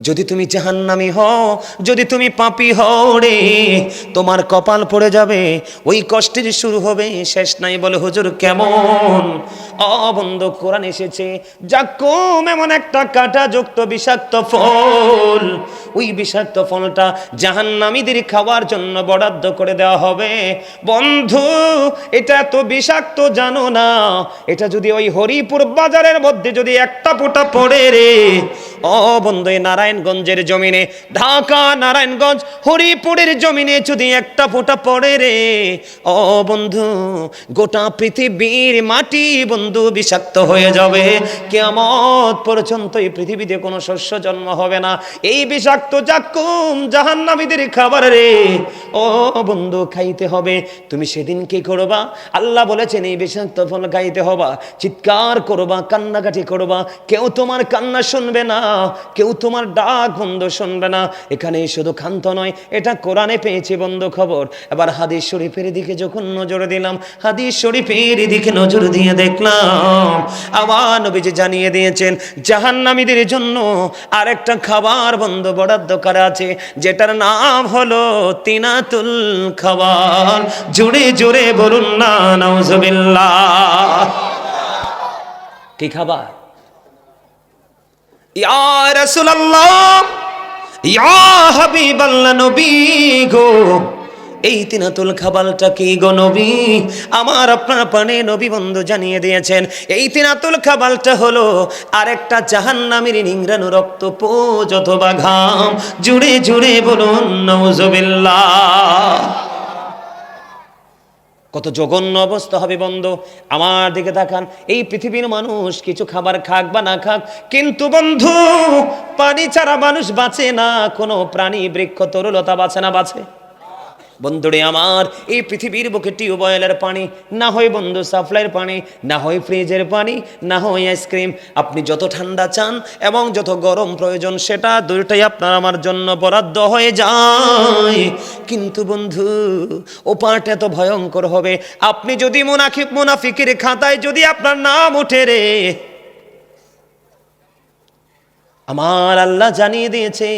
যদি তুমি জাহান্নামী হও, যদি তুমি পাপী হও রে, তোমার কপাল পড়ে যাবে, ওই কষ্টের শুরু হবে শেষ নাই। বলে হুজুর কেমন? বন্ধু, কোরআন এসেছে জাক্কুম এমন একটা কাঁটাযুক্ত বিষাক্ত ফল, ওই বিষাক্ত ফলটা জাহান্নামীদের খাওয়ার জন্য বরাদ্দ করে দেওয়া হবে। বন্ধু, এটা এত বিষাক্ত জানো না? এটা যদি ওই হরিপুর বাজারের মধ্যে যদি একটা ফোঁটা পড়ে রে, বন্ধু, নারায়ণগঞ্জের জমিনে, ঢাকা নারায়ণগঞ্জ হরিপুরের জমিনে যদি একটা ফোঁটা পড়ে রে, বন্ধু, গোটা পৃথিবীর মাটি বন্ধু বিষাক্ত হয়ে যাবে। কিয়ামত পর্যন্ত এই পৃথিবীতে কোনো শস্য জন্ম হবে না। এই বিষাক্ত জাক্কুম জাহান্নামীদের খাবার রে, বন্ধু, খাইতে হবে। তুমি সেদিন কি করবা? আল্লাহ বলেছেন এই বিষাক্ত ফল খাইতে হবা, চিৎকার করবা, কান্নাকাটি করবা, কেউ তোমার কান্না শুনবে না, কেউ তোমার ডাক বন্ধ শুনবে না। এখানে শুধু ক্ষান্ত নয়, এটা কোরআনে পেয়েছি বন্ধু খবর। এবার হাদিস শরীফের দিকে যখন নজর দিলাম, হাদিস শরীফের দিকে নজর দিয়ে দেখলাম আমার নবীজি জানিয়ে দিয়েছেন জাহান্নামীদের জন্য আরেকটা খাবার বন্ধু বরাদ্দ করা আছে, যেটার নাম হলো তিনাতুল খাবার। জোরে জোরে বলুন না নাউজুবিল্লাহ। কি খাবার? ইয়া রাসূলুল্লাহ, ইয়া হাবিবাল্লাহ, নবী গো, এই তিনাতুল খাবারটা কি গো নবী? আমার আপনার পানে নবী বন্ধু জানিয়ে দিয়েছেন এই তিনাতুল খাবারটা হলো আরেকটা জাহান্নামীর নিংড়ানো রক্তপুঞ্জ অথবা ঘাম। জুড়ে জুড়ে বলুন নাউজুবিল্লাহ। কত জঘন্য অবস্থা হবে বন্ধু। আমার দিকে তাকান, এই পৃথিবীর মানুষ কিছু খাবার খাক বা না খাক, কিন্তু বন্ধু পানি ছাড়া মানুষ বাঁচে না। কোনো প্রাণী, বৃক্ষ, তরুলতা বাঁচে না, বাঁচে? বন্ধুরে আমার, এই পৃথিবীর বুকে টিউবওয়েলের পানি, না হয় বন্ধু সাপ্লাইয়ের পানি, না হয় ফ্রিজের পানি, না হয় আইসক্রিম, আপনি যত ঠান্ডা চান এবং যত গরম প্রয়োজন সেটা দুইটাই আপনার আমার জন্য বরাদ্দ হয়ে যায়। কিন্তু বন্ধু ও পাঠ এত ভয়ঙ্কর হবে, আপনি যদি মুনাফিকের খাতায় যদি আপনার নাম ওঠে রে, আমার আল্লাহ জানিয়ে দিয়েছে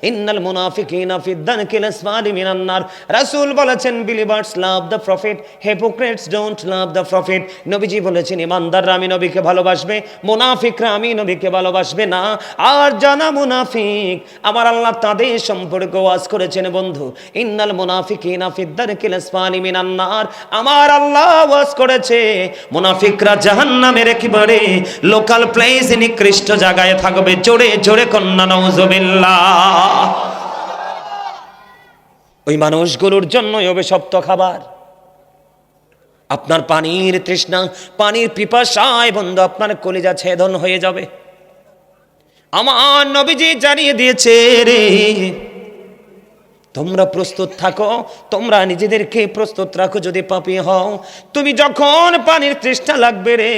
ইন্নাল মুনাফিকিনা ফি দারকিল আসফালি মিনান নার। রাসূল বলেছেন believers love the prophet, hypocrites don't love the prophet. নবীজি বলেছেন ইমানদাররা আমি নবীকে ভালোবাসবে, মুনাফিকরা আমি নবীকে ভালোবাসবে না। আর জানা মুনাফিক, আমার আল্লাহ তাদের সম্পর্কে ওয়াজ করেছেন বন্ধু ইন্নাল মুনাফিকিনা ফি দারকিল আসফালি মিনান নার। আমার আল্লাহ ওয়াজ করেছে মুনাফিকরা জাহান্নামের একেবারে লোকাল প্লেস, নিকৃষ্ট জায়গায় থাকবে। জোরে জোরে কন্না নাউজুবিল্লাহ। ওই মানুষগুলোর জন্যই অভিশপ্ত খাবার। আপনার পানির তৃষ্ণা, পানির পিপাসায় বন্ধু আপনার কলিজা ছেদন হয়ে যাবে। আমার নবীজি জানিয়ে দিয়েছে রে, তোমরা প্রস্তুত থাকো, তোমরা নিজেদেরকে প্রস্তুত রাখো। যদি পাপী হও, তুমি যখন পানির তৃষ্ণা লাগবে রে,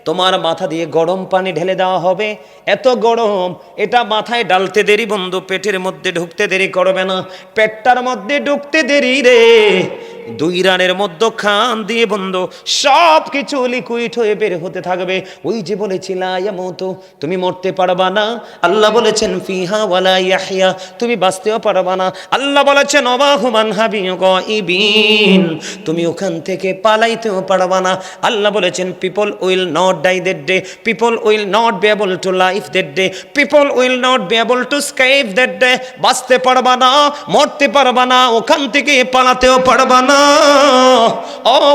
তোমার মাথা দিয়ে গরম পানি ঢেলে দেওয়া হবে। এত গরম, এটা মাথায় ডালতে দেরি বন্ধু পেটের মধ্যে ঢুকতে দেরি করবে না। পেটটার মধ্যে ঢুকতে দেরি রে, 2 রানের মধ্যে খান দিয়ে বন্ধু সব কিছু লিকুইড হয়ে বের হতে থাকবে। ওই যে বলেছিলা ইয়ামুতু, তুমি মরতে পারবা না। আল্লাহ বলেছেন ফিহা ওয়ালা ইয়াহইয়া, তুমি বাঁচতেও পারবা না। আল্লাহ বলেছেন ওয়াহুমান হাবিয়ু গাইবিন, তুমি ওখান থেকে পালাইতেও পারবা না। আল্লাহ বলেছেন people will not die that day, people will not be able to live that day, people will not be able to escape that day. বাঁচতে পারবা না, মরতে পারবা না, ওখান থেকে পালাতেও পারবা না।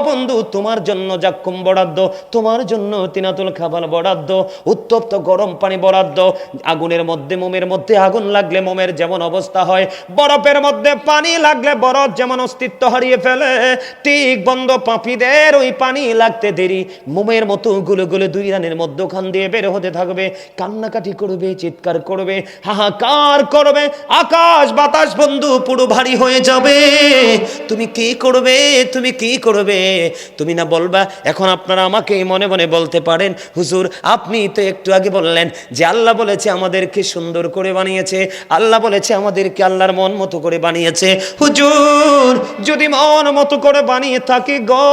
বন্ধু, তোমার জন্য জাক্কুম বরাদ্দ, তোমার জন্য তিনাতুল খাবার বরাদ্দ, উত্তপ্ত গরম পানি বরাদ্দ। আগুনের মধ্যে, মোমের মধ্যে আগুন লাগলে মোমের যেমন অবস্থা হয়, বরফের মধ্যে পানি লাগলে বরফ যেমন অস্তিত্ব হারিয়ে ফেলে, ঠিক বন্ধু পাপীদের ওই পানি লাগতে দেরি, মোমের মতো গুলো গুলো 2 রানের মধ্যখান দিয়ে বের হতে থাকবে। কান্নাকাটি করবে, চিৎকার করবে, হাহাকার করবে, আকাশ বাতাস বন্ধু পুরো ভারী হয়ে যাবে। তুমি কি করবে করবে, তুমি কি করবে? তুমি না বলবা? এখন আপনারা আমাকে মনে মনে বলতে পারেন, হুজুর আপনি তো একটু আগে বললেন যে আল্লাহ বলেছে আমাদেরকে সুন্দর করে বানিয়েছে, আল্লাহ বলেছে আমাদেরকে আল্লাহর মন মতো করে বানিয়েছে। হুজুর যদি মন মতো করে বানিয়ে থাকে গো,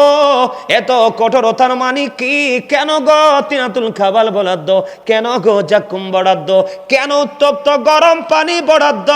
এত কঠোরতার মানে কি? কেন গো তিনাতুল খাবাল বরাদ্দ? কেন গো জাকুম বরাদ্দ? কেন উত্তপ্ত গরম পানি বরাদ্দ?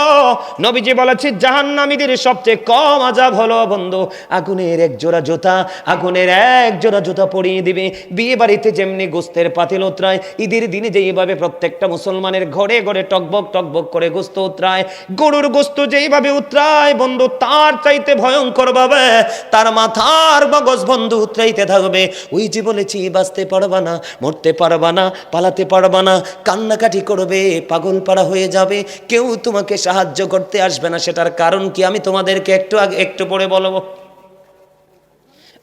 নবীজি বলেছে জাহান্নামীদের সবচেয়ে কম আযাব হলো বন্ধু আগুনের এক জোড়া জুতা, আগুনের এক জোড়া জুতা পরিয়ে দিবে। বিয়ে বাড়িতে যেমনি গোস্তের পাতিল উতরায়, ঈদের দিনে যেইভাবে প্রত্যেকটা মুসলমানের ঘরে ঘরে টকবক টকবক করে গোস্ত উতরায়, গরুর গোস্ত যেইভাবে উতরায় বন্ধু, তার চাইতে ভয়ঙ্কর ভাবে তার মাথার মগজ বন্ধু উতরাইতে থাকবে। ওই যে বলেছি বাঁচতে পারবা না, মরতে পারবা না, পালাতে পারবা না, কান্নাকাটি করবে, পাগল পাড়া হয়ে যাবে, কেউ তোমাকে সাহায্য করতে আসবে না। সেটার কারণ কি আমি তোমাদেরকে একটু পরে বলবো।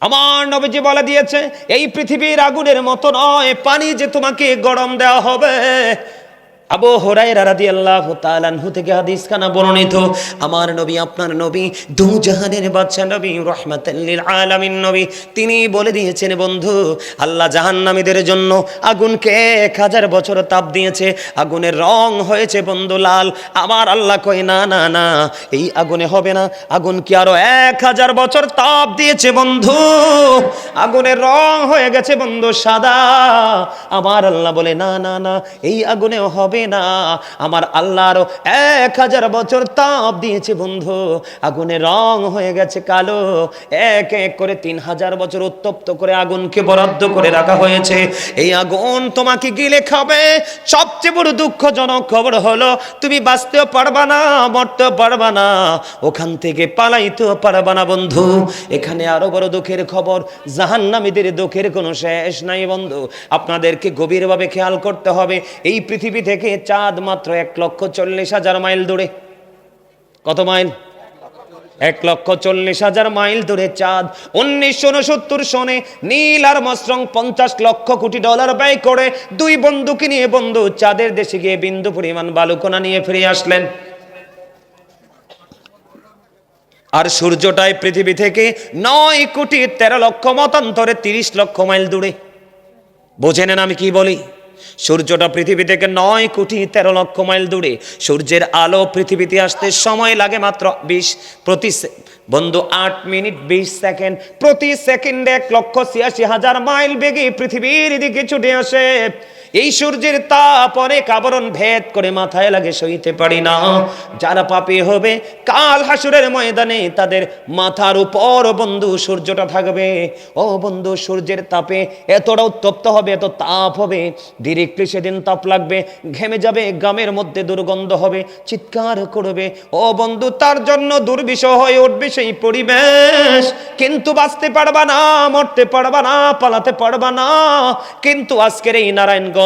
আমার নবীজি বলে দিয়েছে এই পৃথিবীর আগুনের মতো নয়, পানি যে তোমাকে গরম দেওয়া হবে। আবু হুরায়রা রাদিয়াল্লাহু তাআলা আনহু থেকে হাদিস খানা বর্ণিত, আমার নবী আপনার নবী দু জাহানের বাদশা নবী রাহমাতাল লিল আলামিন নবী, তিনি বলে দিয়েছেন বন্ধু আল্লাহ জাহান্নামীদের জন্য আগুনকে 1000 বছর তাপ দিয়েছে, আগুনের রং হয়েছে বন্ধু লাল। আমার আল্লাহ কয় না না না, এই আগুনে হবে না, আগুন কি আরো 1000 বছর তাপ দিয়েছে বন্ধু, আগুনের রং হয়ে গেছে বন্ধু সাদা। আমার আল্লাহ বলে না না না, এই আগুনেও হবে না, আমার আল্লাহ আরো 1000 বছর তাপ দিয়েছে বন্ধু, আগুনের রং হয়ে গেছে কালো। এক এক করে 3000 বছর উত্তপ্ত করে আগুনকে বরাদ্দ করে রাখা হয়েছে, এই আগুন তোমাকে গিলে খাবে। সবচেয়ে বড় দুঃখজনক খবর হলো তুমি বাঁচতেও পারবা না, মরতেও পারবা না, ওখান থেকে পালাইতেও পারবা না বন্ধু। এখানে আরো বড় দুঃখের খবর, জাহান্নামীদের দুঃখের কোনো শেষ নাই বন্ধু। আপনাদেরকে গভীরভাবে খেয়াল করতে হবে, এই পৃথিবী থেকে চাঁদ মাত্র 1,40,000 মাইল দূরে। কত মাইল? 1,40,000 মাইল দূরে চাঁদ। 1969 সনে Neil Armstrong 50 lakh crore dollar ব্যয় করে 2 বন্ধুকে নিয়ে বন্ধু চাঁদের দেশে গিয়ে বিন্দু পরিমাণ বালুকণা নিয়ে ফিরে আসলেন। আর সূর্যটাই পৃথিবী থেকে 9,13,00,000 মতান্তরে 30 লক্ষ মাইল দূরে। বোঝেন আমি কি বলি? সূর্যটা পৃথিবী থেকে 9,13,00,000 মাইল দূরে। সূর্যের আলো পৃথিবীতে আসতে সময় লাগে মাত্র 8 মিনিট 20 সেকেন্ড। প্রতি সেকেন্ডে 1,86,000 মাইল বেগে পৃথিবীর দিকে ছুটে আসে। এই সূর্যের তাপ অনেক আবরণ ভেদ করে মাথায় লাগে, সইতে পারি না। যারা পাপী হবে কাল হাসুরের ময়দানে তাদের মাথার উপর বন্ধু সূর্যটা থাকবে। ও বন্ধু সূর্যের তাপে এতটা উত্তপ্ত হবে, এত তাপ হবে, ডিরেক্টলি সেদিন তাপ লাগবে, ঘেমে যাবে, গামের মধ্যে দুর্গন্ধ হবে, চিৎকার করবে। ও বন্ধু তার জন্য দুর্বিষহ হয়ে উঠবে সেই পরিবেশ। কিন্তু বাঁচতে পারবা না, মরতে পারবা না, পালাতে পারবা না। কিন্তু আজকের এই নারায়ণগঞ্জ,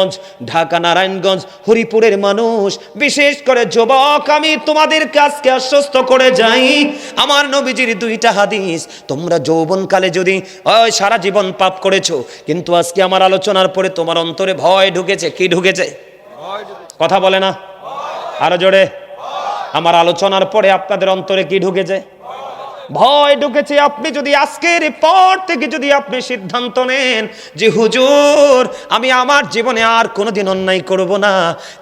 ঢাকা নারায়ণগঞ্জ, হরিপুরের মানুষ, বিশেষ করে যুবক, আমি তোমাদের কাছকে আশ্বস্ত করে যাই, আমার নবীজির 2টা হাদিস, তোমরা যৌবনকালে যদি সারা জীবন পাপ করেছো, কিন্তু আজকে আমার আলোচনার পরে তোমার অন্তরে ভয় ঢুকেছে। কি ঢুকেছে? কথা বলে না, আরো জোরে। আমার আলোচনার পরে আপনাদের অন্তরে কি ঢুকেছে? ভয় ঢুকেছে। আপনি যদি আজকের পর থেকে যদি আপনি সিদ্ধান্ত নেন যে হুজুর আমি আমার জীবনে আর কোনোদিন অন্যায় করব না,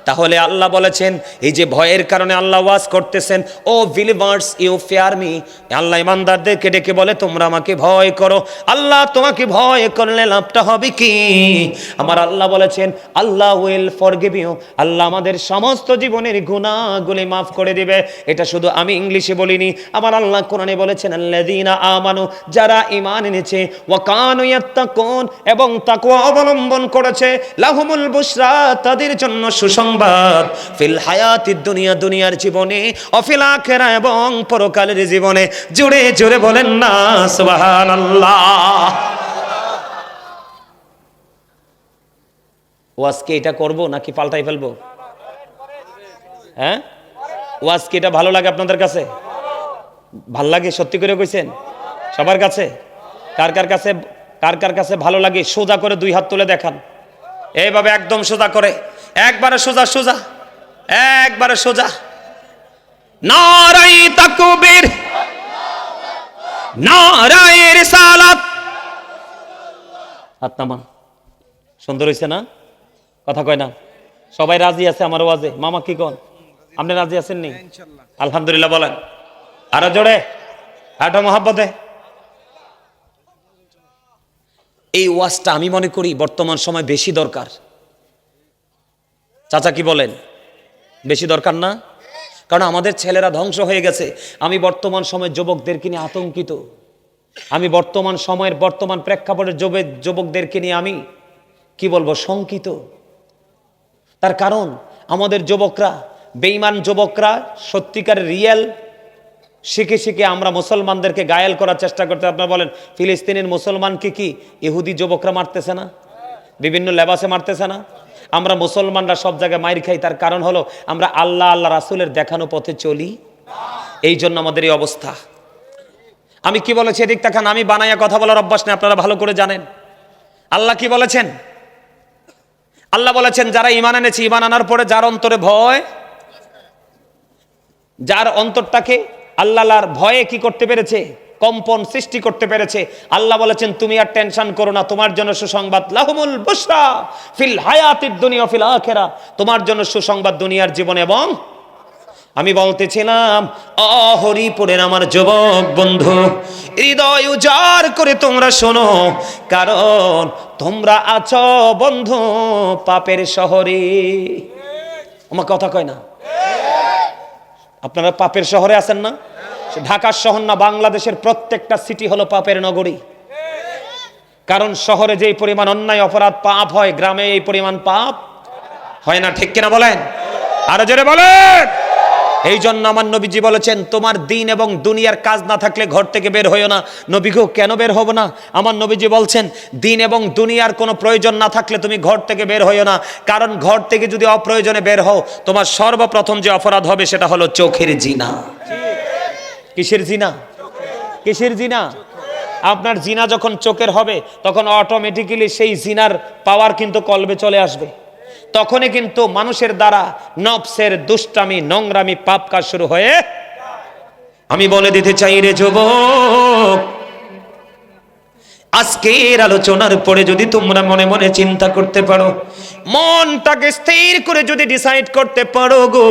তাহলে আল্লাহ বলেছেন এই যে ভয়ের কারণে আল্লাহ ওয়াজ করতেছেন, O believers you fear me, আল্লাহ ইমানদারদেরকে ডেকে বলে তোমরা আমাকে ভয় করো। আল্লাহ তোমাকে ভয় করলে লাভটা হবে কি? আমার আল্লাহ বলেছেন আল্লাহ উইল ফরগিভ ইউ, আল্লাহ আমাদের সমস্ত জীবনের গুনাহগুলি মাফ করে দিবে। এটা শুধু আমি ইংলিশে বলিনি, আমার আল্লাহ কোরআনে বলেছেন আল্লাযীনা আমানু, যারা ঈমান এনেছে, ওয়া কানু ইয়াত্তাকুন, এবং তাকওয়া অবলম্বন করেছে, লাহুমুল বুশরা, তাদের জন্য সুসংবাদ, ফিল হায়াতিদ দুনিয়া, দুনিয়ার জীবনে, ও ফিল আখিরা, এবং পরকালের জীবনে। জোরে জোরে বলেন না সুবহানাল্লাহ। ওয়াজকে এটা করব নাকি পাল্টাই ফেলবো? হ্যাঁ, ওয়াজকে এটা ভালো লাগে আপনাদের কাছে? ভাল লাগে? সত্যি করে কইছেন? সবার কাছে? কার কার কাছে ভালো লাগে? সোজা করে 2 হাত তুলে দেখান। এইভাবে একদম সোজা করে, একবারে সোজা সোজা, একবারে সোজা। নারায়ে তাকবীর, নারায়ে রিসালাত। হাত নামান। সুন্দর হইছে না? কথা কয় না? সবাই রাজি আছে আমার ওয়াজে? মামা কি কোন? আপনি রাজি আছেন নি? আলহামদুলিল্লাহ বলেন। আরো জোরে, আরো মহব্বতে। এই ওয়াজটা আমি মনে করি বর্তমান সময় বেশি দরকার। চাচা কি বলেন? বেশি দরকার না? কারণ আমাদের ছেলেরা ধ্বংস হয়ে গেছে। আমি বর্তমান সময় যুবকদেরকে নিয়ে আতঙ্কিত। আমি বর্তমান সময়ের বর্তমান প্রেক্ষাপটের যুবকদেরকে নিয়ে আমি কি বলবো, শঙ্কিত। তার কারণ আমাদের যুবকরা, বেঈমান যুবকরা সত্যিকার রিয়েল শিখে শিখে আমরা মুসলমানদেরকে গায়েল করার চেষ্টা করতে। আপনারা বলেন ফিলিস্তিনের মুসলমানকে কি ইহুদি যুবকরা মারতেছে না? বিভিন্ন লেবাসে মারতেছে না? আমরা মুসলমানরা সব জায়গায় মাইর খাই। তার কারণ হলো আমরা আল্লাহ আল্লাহ রাসূলের দেখানো পথে চলি, এই জন্য আমাদের এই অবস্থা। আমি কি বলেছি এদিক তাকান, আমি বানাইয়া কথা বলার অভ্যাস নেই, আপনারা ভালো করে জানেন। আল্লাহ কি বলেছেন? আল্লাহ বলেছেন যারা ঈমান এনেছে, ঈমান আনার পরে যার অন্তরে ভয়, যার অন্তরটাকে আল্লাহর ভয়ে কি করতে পেরেছে, কম্পন সৃষ্টি করতে পেরেছে, আল্লাহ বলেছেন তুমি আর টেনশন করো না, তোমার জন্য সুসংবাদ। লাহুমুল বুশরা ফিল হায়াতিদ দুনিয়া ফিল আখিরা, তোমার জন্য সুসংবাদ দুনিয়ার জীবন এবং। আমি বলতেছিলাম হরিপুরের আমার যুবক বন্ধু, হৃদয় উজাড় করে তোমরা শোনো, কারণ তোমরা আছো বন্ধু পাপের শহরে। আমার কথা কয় না? আপনারা পাপের শহরে আছেন না? ঢাকার শহর না, বাংলাদেশের প্রত্যেকটা সিটি হলো পাপের নগরী। কারণ শহরে যেই পরিমাণ অন্যায় অপরাধ পাপ হয়, গ্রামে এই পরিমাণ পাপ হয় না। ঠিক কিনা বলেন? আরো জোরে বলেন। এই জন্য আমার নবীজি বলেছেন তোমার দিন এবং দুনিয়ার কাজ না থাকলে ঘর থেকে বের হইও না। নবী গো কেন বের হব না? আমার নবীজি বলছেন দিন এবং দুনিয়ার কোনো প্রয়োজন না থাকলে তুমি ঘর থেকে বের হইও না। কারণ ঘর থেকে যদি অপ্রয়োজনে বের হও, তোমার সর্বপ্রথম যে অপরাধ হবে সেটা হলো চোখের জিনা। কিসের জিনা? কিসের জিনা? আপনার জিনা যখন চোখের হবে তখন অটোমেটিক্যালি সেই জিনার পাওয়ার কিন্তু কলবে চলে আসবে। তখনই কিন্তু মানুষের দ্বারা নফসের দুষ্টামি, নোংরামি, পাপ কাজ শুরু হয়ে। আমি বলে দিতে চাই রে যুবক, আজকের আলোচনার পরে যদি তোমরা মনে মনে চিন্তা করতে পারো, মনটাকে স্থির করে যদি ডিসাইড করতে পারো গো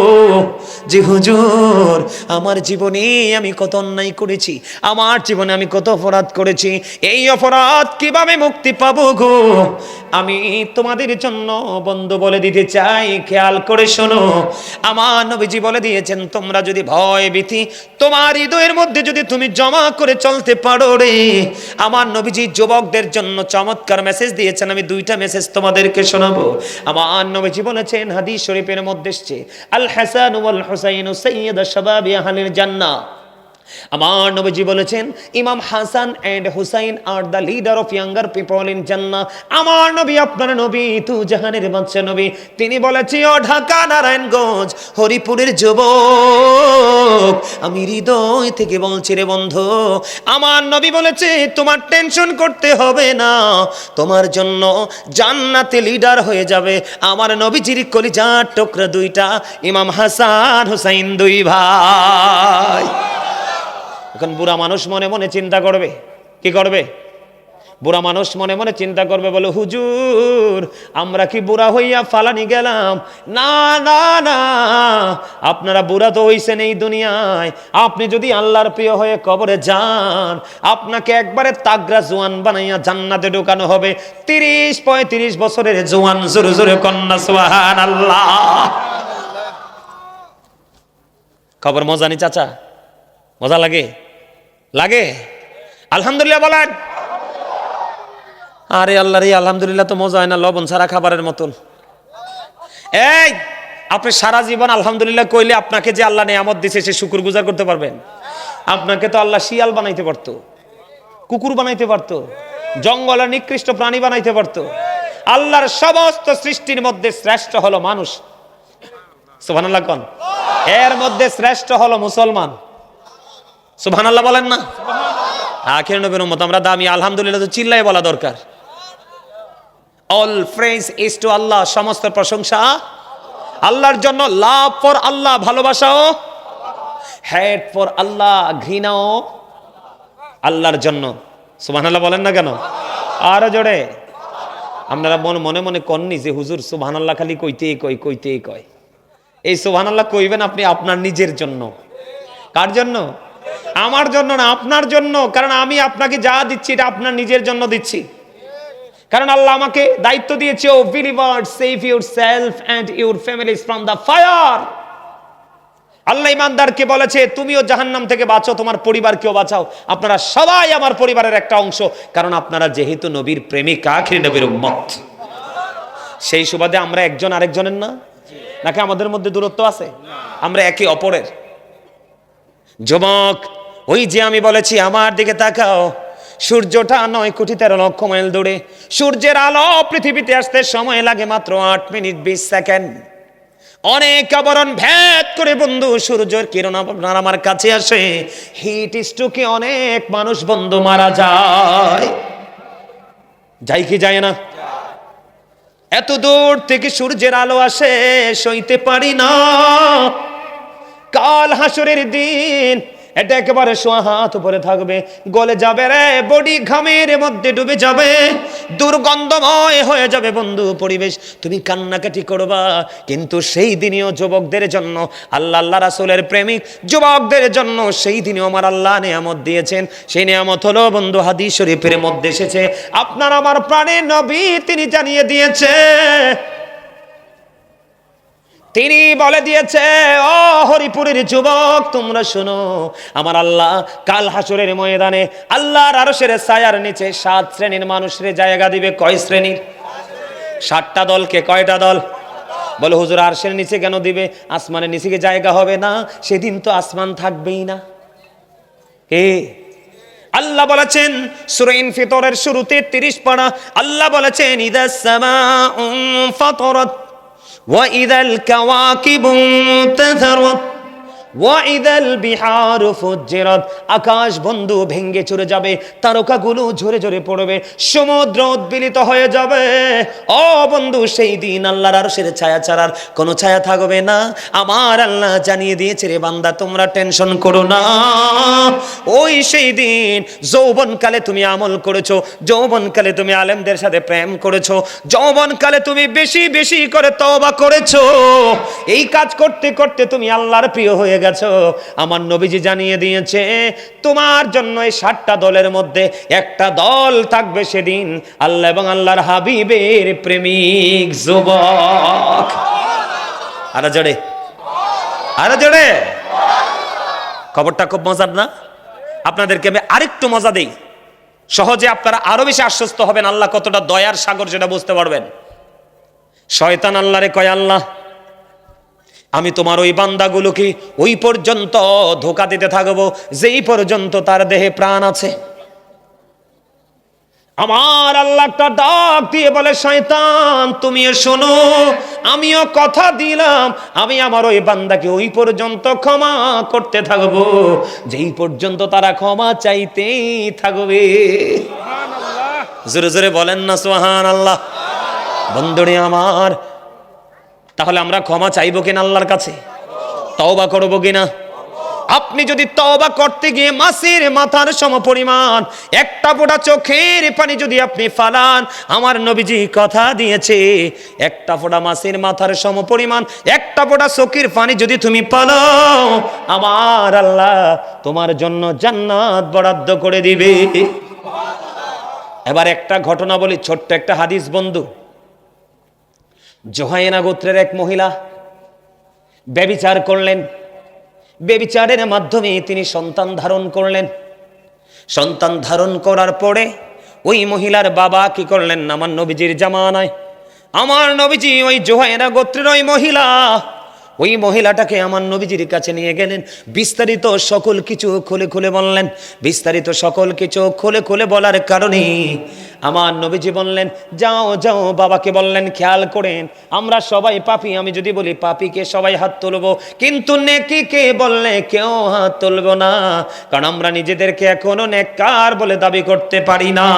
যে হুজুর আমার জীবনে আমি কত অন্যায় করেছি, আমার জীবনে আমি কত অপরাধ করেছি, এই অপরাধ কিভাবে মুক্তি পাবো গো, আমি তোমাদের জন্য বন্ধু বলে দিতে চাই, খেয়াল করে শোনো। আমার নবীজি বলে দিয়েছেন তোমরা যদি ভয় ভীতি তোমার হৃদয়ের মধ্যে যদি তুমি জমা করে চলতে পারো রে, আমার নবীজি যুবকদের জন্য চমৎকার মেসেজ দিয়েছেন। আমি দুইটা মেসেজ তোমাদেরকে শোনাবো। আমার নবীজি বলেছেন, হাদিস শরীফের মধ্যে এসেছে, আল হাসান ওয়াল হুসাইন সাইয়্যিদু শাবাবি আহলিল জান্নাহ। আমার নবীজি বলেছেন Imam Hasan and Hussain are the leader of younger people in Jannah. আমার নবী, আপনার নবী, তু জাহানের বাদশা নবী, তিনি বলেছি ও ঢাকা, নারায়ণগঞ্জ, হরিপুরের যুবক, আমি হৃদয় থেকে বলছি রে বন্ধু, আমার নবী বলেছে তোমার টেনশন করতে হবে না, তোমার জন্য জান্নাতে লিডার হয়ে যাবে আমার নবীজির কলিজার টুকরা দুইটা, ইমাম হাসান হুসাইন, দুই ভাই। এখন বুড়া মানুষ মনে মনে চিন্তা করবে, কি করবে? বুড়া মানুষ মনে মনে চিন্তা করবে, বলে হুজুর আমরা কি বুড়া হইয়া ফালানি গেলাম? না না না, আপনারা বুড়া তো হইছেন এই দুনিয়ায়, আপনি যদি আল্লাহর প্রিয় হয়ে কবরে যান, আপনাকে একবারে তাগড়া জোয়ান বানাইয়া জান্নাতে ঢোকানো হবে। 30-35 বছরের জোয়ান, জোরে জোরে কন্যা সুবহানাল্লাহ। খবর মজা নি চাচা? মজা লাগে? লাগে? আলহামদুলিল্লাহ বলেন। আরে আল্লাহ রে, আলহামদুলিল্লাহ তো মজা হয় না, লবণ ছাড়া খাবারের মতন। এই আপনি সারা জীবন আলহামদুলিল্লাহ কইলে আপনাকে যে আল্লাহ নিয়ামত দিয়েছে সে শুকরগুজার করতে পারবেন? আপনাকে তো আল্লাহ শিয়াল বানাইতে পারতো, কুকুর বানাইতে পারতো, জঙ্গলের নিকৃষ্ট প্রাণী বানাইতে পারতো। আল্লাহর সমস্ত সৃষ্টির মধ্যে শ্রেষ্ঠ হলো মানুষ, সুবহানাল্লাহ কোন? এর মধ্যে শ্রেষ্ঠ হলো মুসলমান, সুবহানাল্লাহ বলেন না? আখির নবীর উম্মত আমরা দামি, আলহামদুলিল্লাহ তো চিল্লাই বলা দরকার। অল প্রেজ ইজ টু আল্লাহ, সমস্ত প্রশংসা আল্লাহর জন্য। লাভ ফর আল্লাহ, ভালোবাসাও, হেট ফর আল্লাহ, ঘৃণাও আল্লাহর জন্য। সুবহানাল্লাহ বলেন না কেন? আরো জোরে। আপনারা মনে মনে কননি যে হুজুর সুবহানাল্লাহ খালি কইতেই কয়। এই সুবহানাল্লাহ কইবেন আপনি আপনার নিজের জন্য। কার জন্য? আমার জন্য না, আপনার জন্য। কারণ আমি আপনাকে যা দিচ্ছি এটা আপনার নিজের জন্য দিচ্ছি। কারণ আল্লাহ আমাকে দায়িত্ব দিয়েছে, O believers save yourself and your families from the fire. আল্লাহ ইমানদারকে বলেছে তুমিও জাহান্নাম থেকে বাঁচো, তোমার পরিবারকেও বাঁচাও। আপনারা সবাই আমার পরিবারের একটা অংশ, কারণ আপনারা যেহেতু নবীর প্রেমিক, আখির নবীর উম্মত। সেই সুবাদে আমরা একজন আরেকজনের না, নাকি আমাদের মধ্যে দূরত্ব আছে? আমরা একে অপরের। যুবক, ওই যে আমি বলেছি আমার দিকে তাকাও, সূর্যটা 9,13,00,000 মাইল দূরে। সূর্যের আলো পৃথিবীতে আসতে সময় লাগে মাত্র 8 মিনিট 20 সেকেন্ড। অনেক আবরণ ভেদ করে বন্ধু সূর্যের কিরণ আপনার আমার কাছে আসে। হিট স্ট্রোকে অনেক মানুষ বন্ধু মারা যায়। যাই কি যায় না? এত দূর থেকে সূর্যের আলো আসে, সইতে পারি না। কাল হাসরের দিন এটা একেবারে সোয়া হাত উপরে থাকবে, গলে যাবে রে, বডি ঘামের মধ্যে ডুবে যাবে, দুর্গন্ধময় হয়ে যাবে বন্ধু পরিবেশ। তুমি কান্নাকাটি করবা, কিন্তু সেই দিনেও যুবকদের জন্য, আল্লাহ রাসূলের প্রেমিক যুবকদের জন্য সেই দিনেও আমার আল্লাহ নিয়ামত দিয়েছেন। সেই নিয়ামত হলো বন্ধু হাদিস শরীফের মধ্যে এসেছে, আপনার আমার প্রাণের নবী তিনি জানিয়ে দিয়েছে, তিনি বলে দিয়েছে, ও হরিপুরের যুবক তোমরা শোনো, আমার আল্লাহ কাল হাসরের ময়দানে আল্লাহর আরশের ছায়ার নিচে 7 শ্রেণীর মানুষের জায়গা দিবে। কয় শ্রেণীর? 7টা দলকে। কয়টা দল? বলে হুজুর আরশের নিচে কেন দিবে? আসমানের নিচে কি জায়গা হবে না? সেদিন তো আসমান থাকবেই না। আল্লাহ বলেছেন সূরা ইনফিতরের শুরুতে 30 পারা, আল্লাহ বলেছেন ইদাস সামাউ ফাতারাত وَإِذَا الْكَوَاكِبُ انتَثَرَتْ وَإِذَا الْبِحَارُ فُجِّرَتْ। আকাশ বন্ধু ভেঙ্গে চুরে যাবে, তারকাগুলো ঝরে ঝরে পড়বে, সমুদ্র উদ্বেলিত হয়ে যাবে। ও বন্ধু, সেই দিন আল্লাহর আরশের ছায়া ছাড়ার কোনো ছায়া থাকবে না। আমার আল্লাহ জানিয়ে দিয়েছে, রে বান্দা তোমরা টেনশন করো না। ওই সেই দিন যৌবনকালে তুমি আমল করেছো, যৌবনকালে তুমি আলেমদের সাথে প্রেম করেছো, যৌবনকালে তুমি বেশি বেশি করে তওবা করেছো, এই কাজ করতে করতে তুমি আল্লাহর প্রিয় হয়ে গেছো। আমার নবীজি জানিয়ে দিয়েছে তোমার জন্য এই 7টা দলের মধ্যে একটা দল থাকবে সেদিন আল্লাহ এবং আল্লাহর হাবিবের প্রেমিক যুবক। আরে জোরে, আরে জোরে। খবরটা খুব মজার না? আপনাদেরকে আমি আরেকটু মজা দেই, সহজে আপনারা আরো বেশি আশ্বস্ত হবেন আল্লাহ কতটা দয়ার সাগর সেটা বুঝতে পারবেন। শয়তান আল্লাহরে কয়, আল্লাহ আমি তোমার ওই বান্দাগুলোকে ওই পর্যন্ত ধোঁকা দিতে থাকবো যেই পর্যন্ত তার দেহে প্রাণ আছে। আমার আল্লাহ একটা ডাক দিয়ে বলে, শয়তান তুমিও শোনো, আমিও কথা দিলাম আমি আমার ওই বান্দাকে ওই পর্যন্ত ক্ষমা করতে থাকবো যেই পর্যন্ত তারা ক্ষমা চাইতেই থাকবে। জোরে জোরে বলেন না সুবহানাল্লাহ। বন্ধুরে আমার, তাহলে আমরা ক্ষমা চাইবো কিনা আল্লাহর কাছে? তওবা করবো কিনা? আপনি যদি তওবা করতে গিয়ে মাছের মাথার সমপরিমাণ একটা ফোঁটা চোখের পানি যদি আপনি ফালান, আমার নবীজি কথা দিয়েছে একটা ফোঁটা মাছের মাথার সমপরিমাণ একটা ফোঁটা চোখের পানি যদি তুমি পালাও, আমার আল্লাহ তোমার জন্য জান্নাত বরাদ্দ করে দিবে। এবার একটা ঘটনা বলি, ছোট্ট একটা হাদিস বন্ধু। জোহাইনা গোত্রের এক মহিলা ব্যভিচার করলেন, ব্যভিচারের মাধ্যমে তিনি সন্তান ধারণ করলেন। সন্তান ধারণ করার পরে ওই মহিলার বাবা কি করলেন, আমার নবীজির জামানায় আমার নবীজি ওই জোহাইনা গোত্রের ওই মহিলাটাকে আমার নবীজির কাছে নিয়ে গেলেন, বিস্তারিত সকল কিছু খুলে খুলে বললেন। বিস্তারিত সকল কিছু খুলে খুলে বলার কারণে আমার নবীজি বললেন, যাও যাও, বাবাকে বললেন খেয়াল করেন আমরা সবাই পাপী, আমি যদি বলি পাপীকে সবাই হাত তুলবো, কিন্তু নেকিকে বললে কেউ হাত তুলবো না, কারণ আমরা নিজেদেরকে এখনো নেককার বলে দাবি করতে পারি না।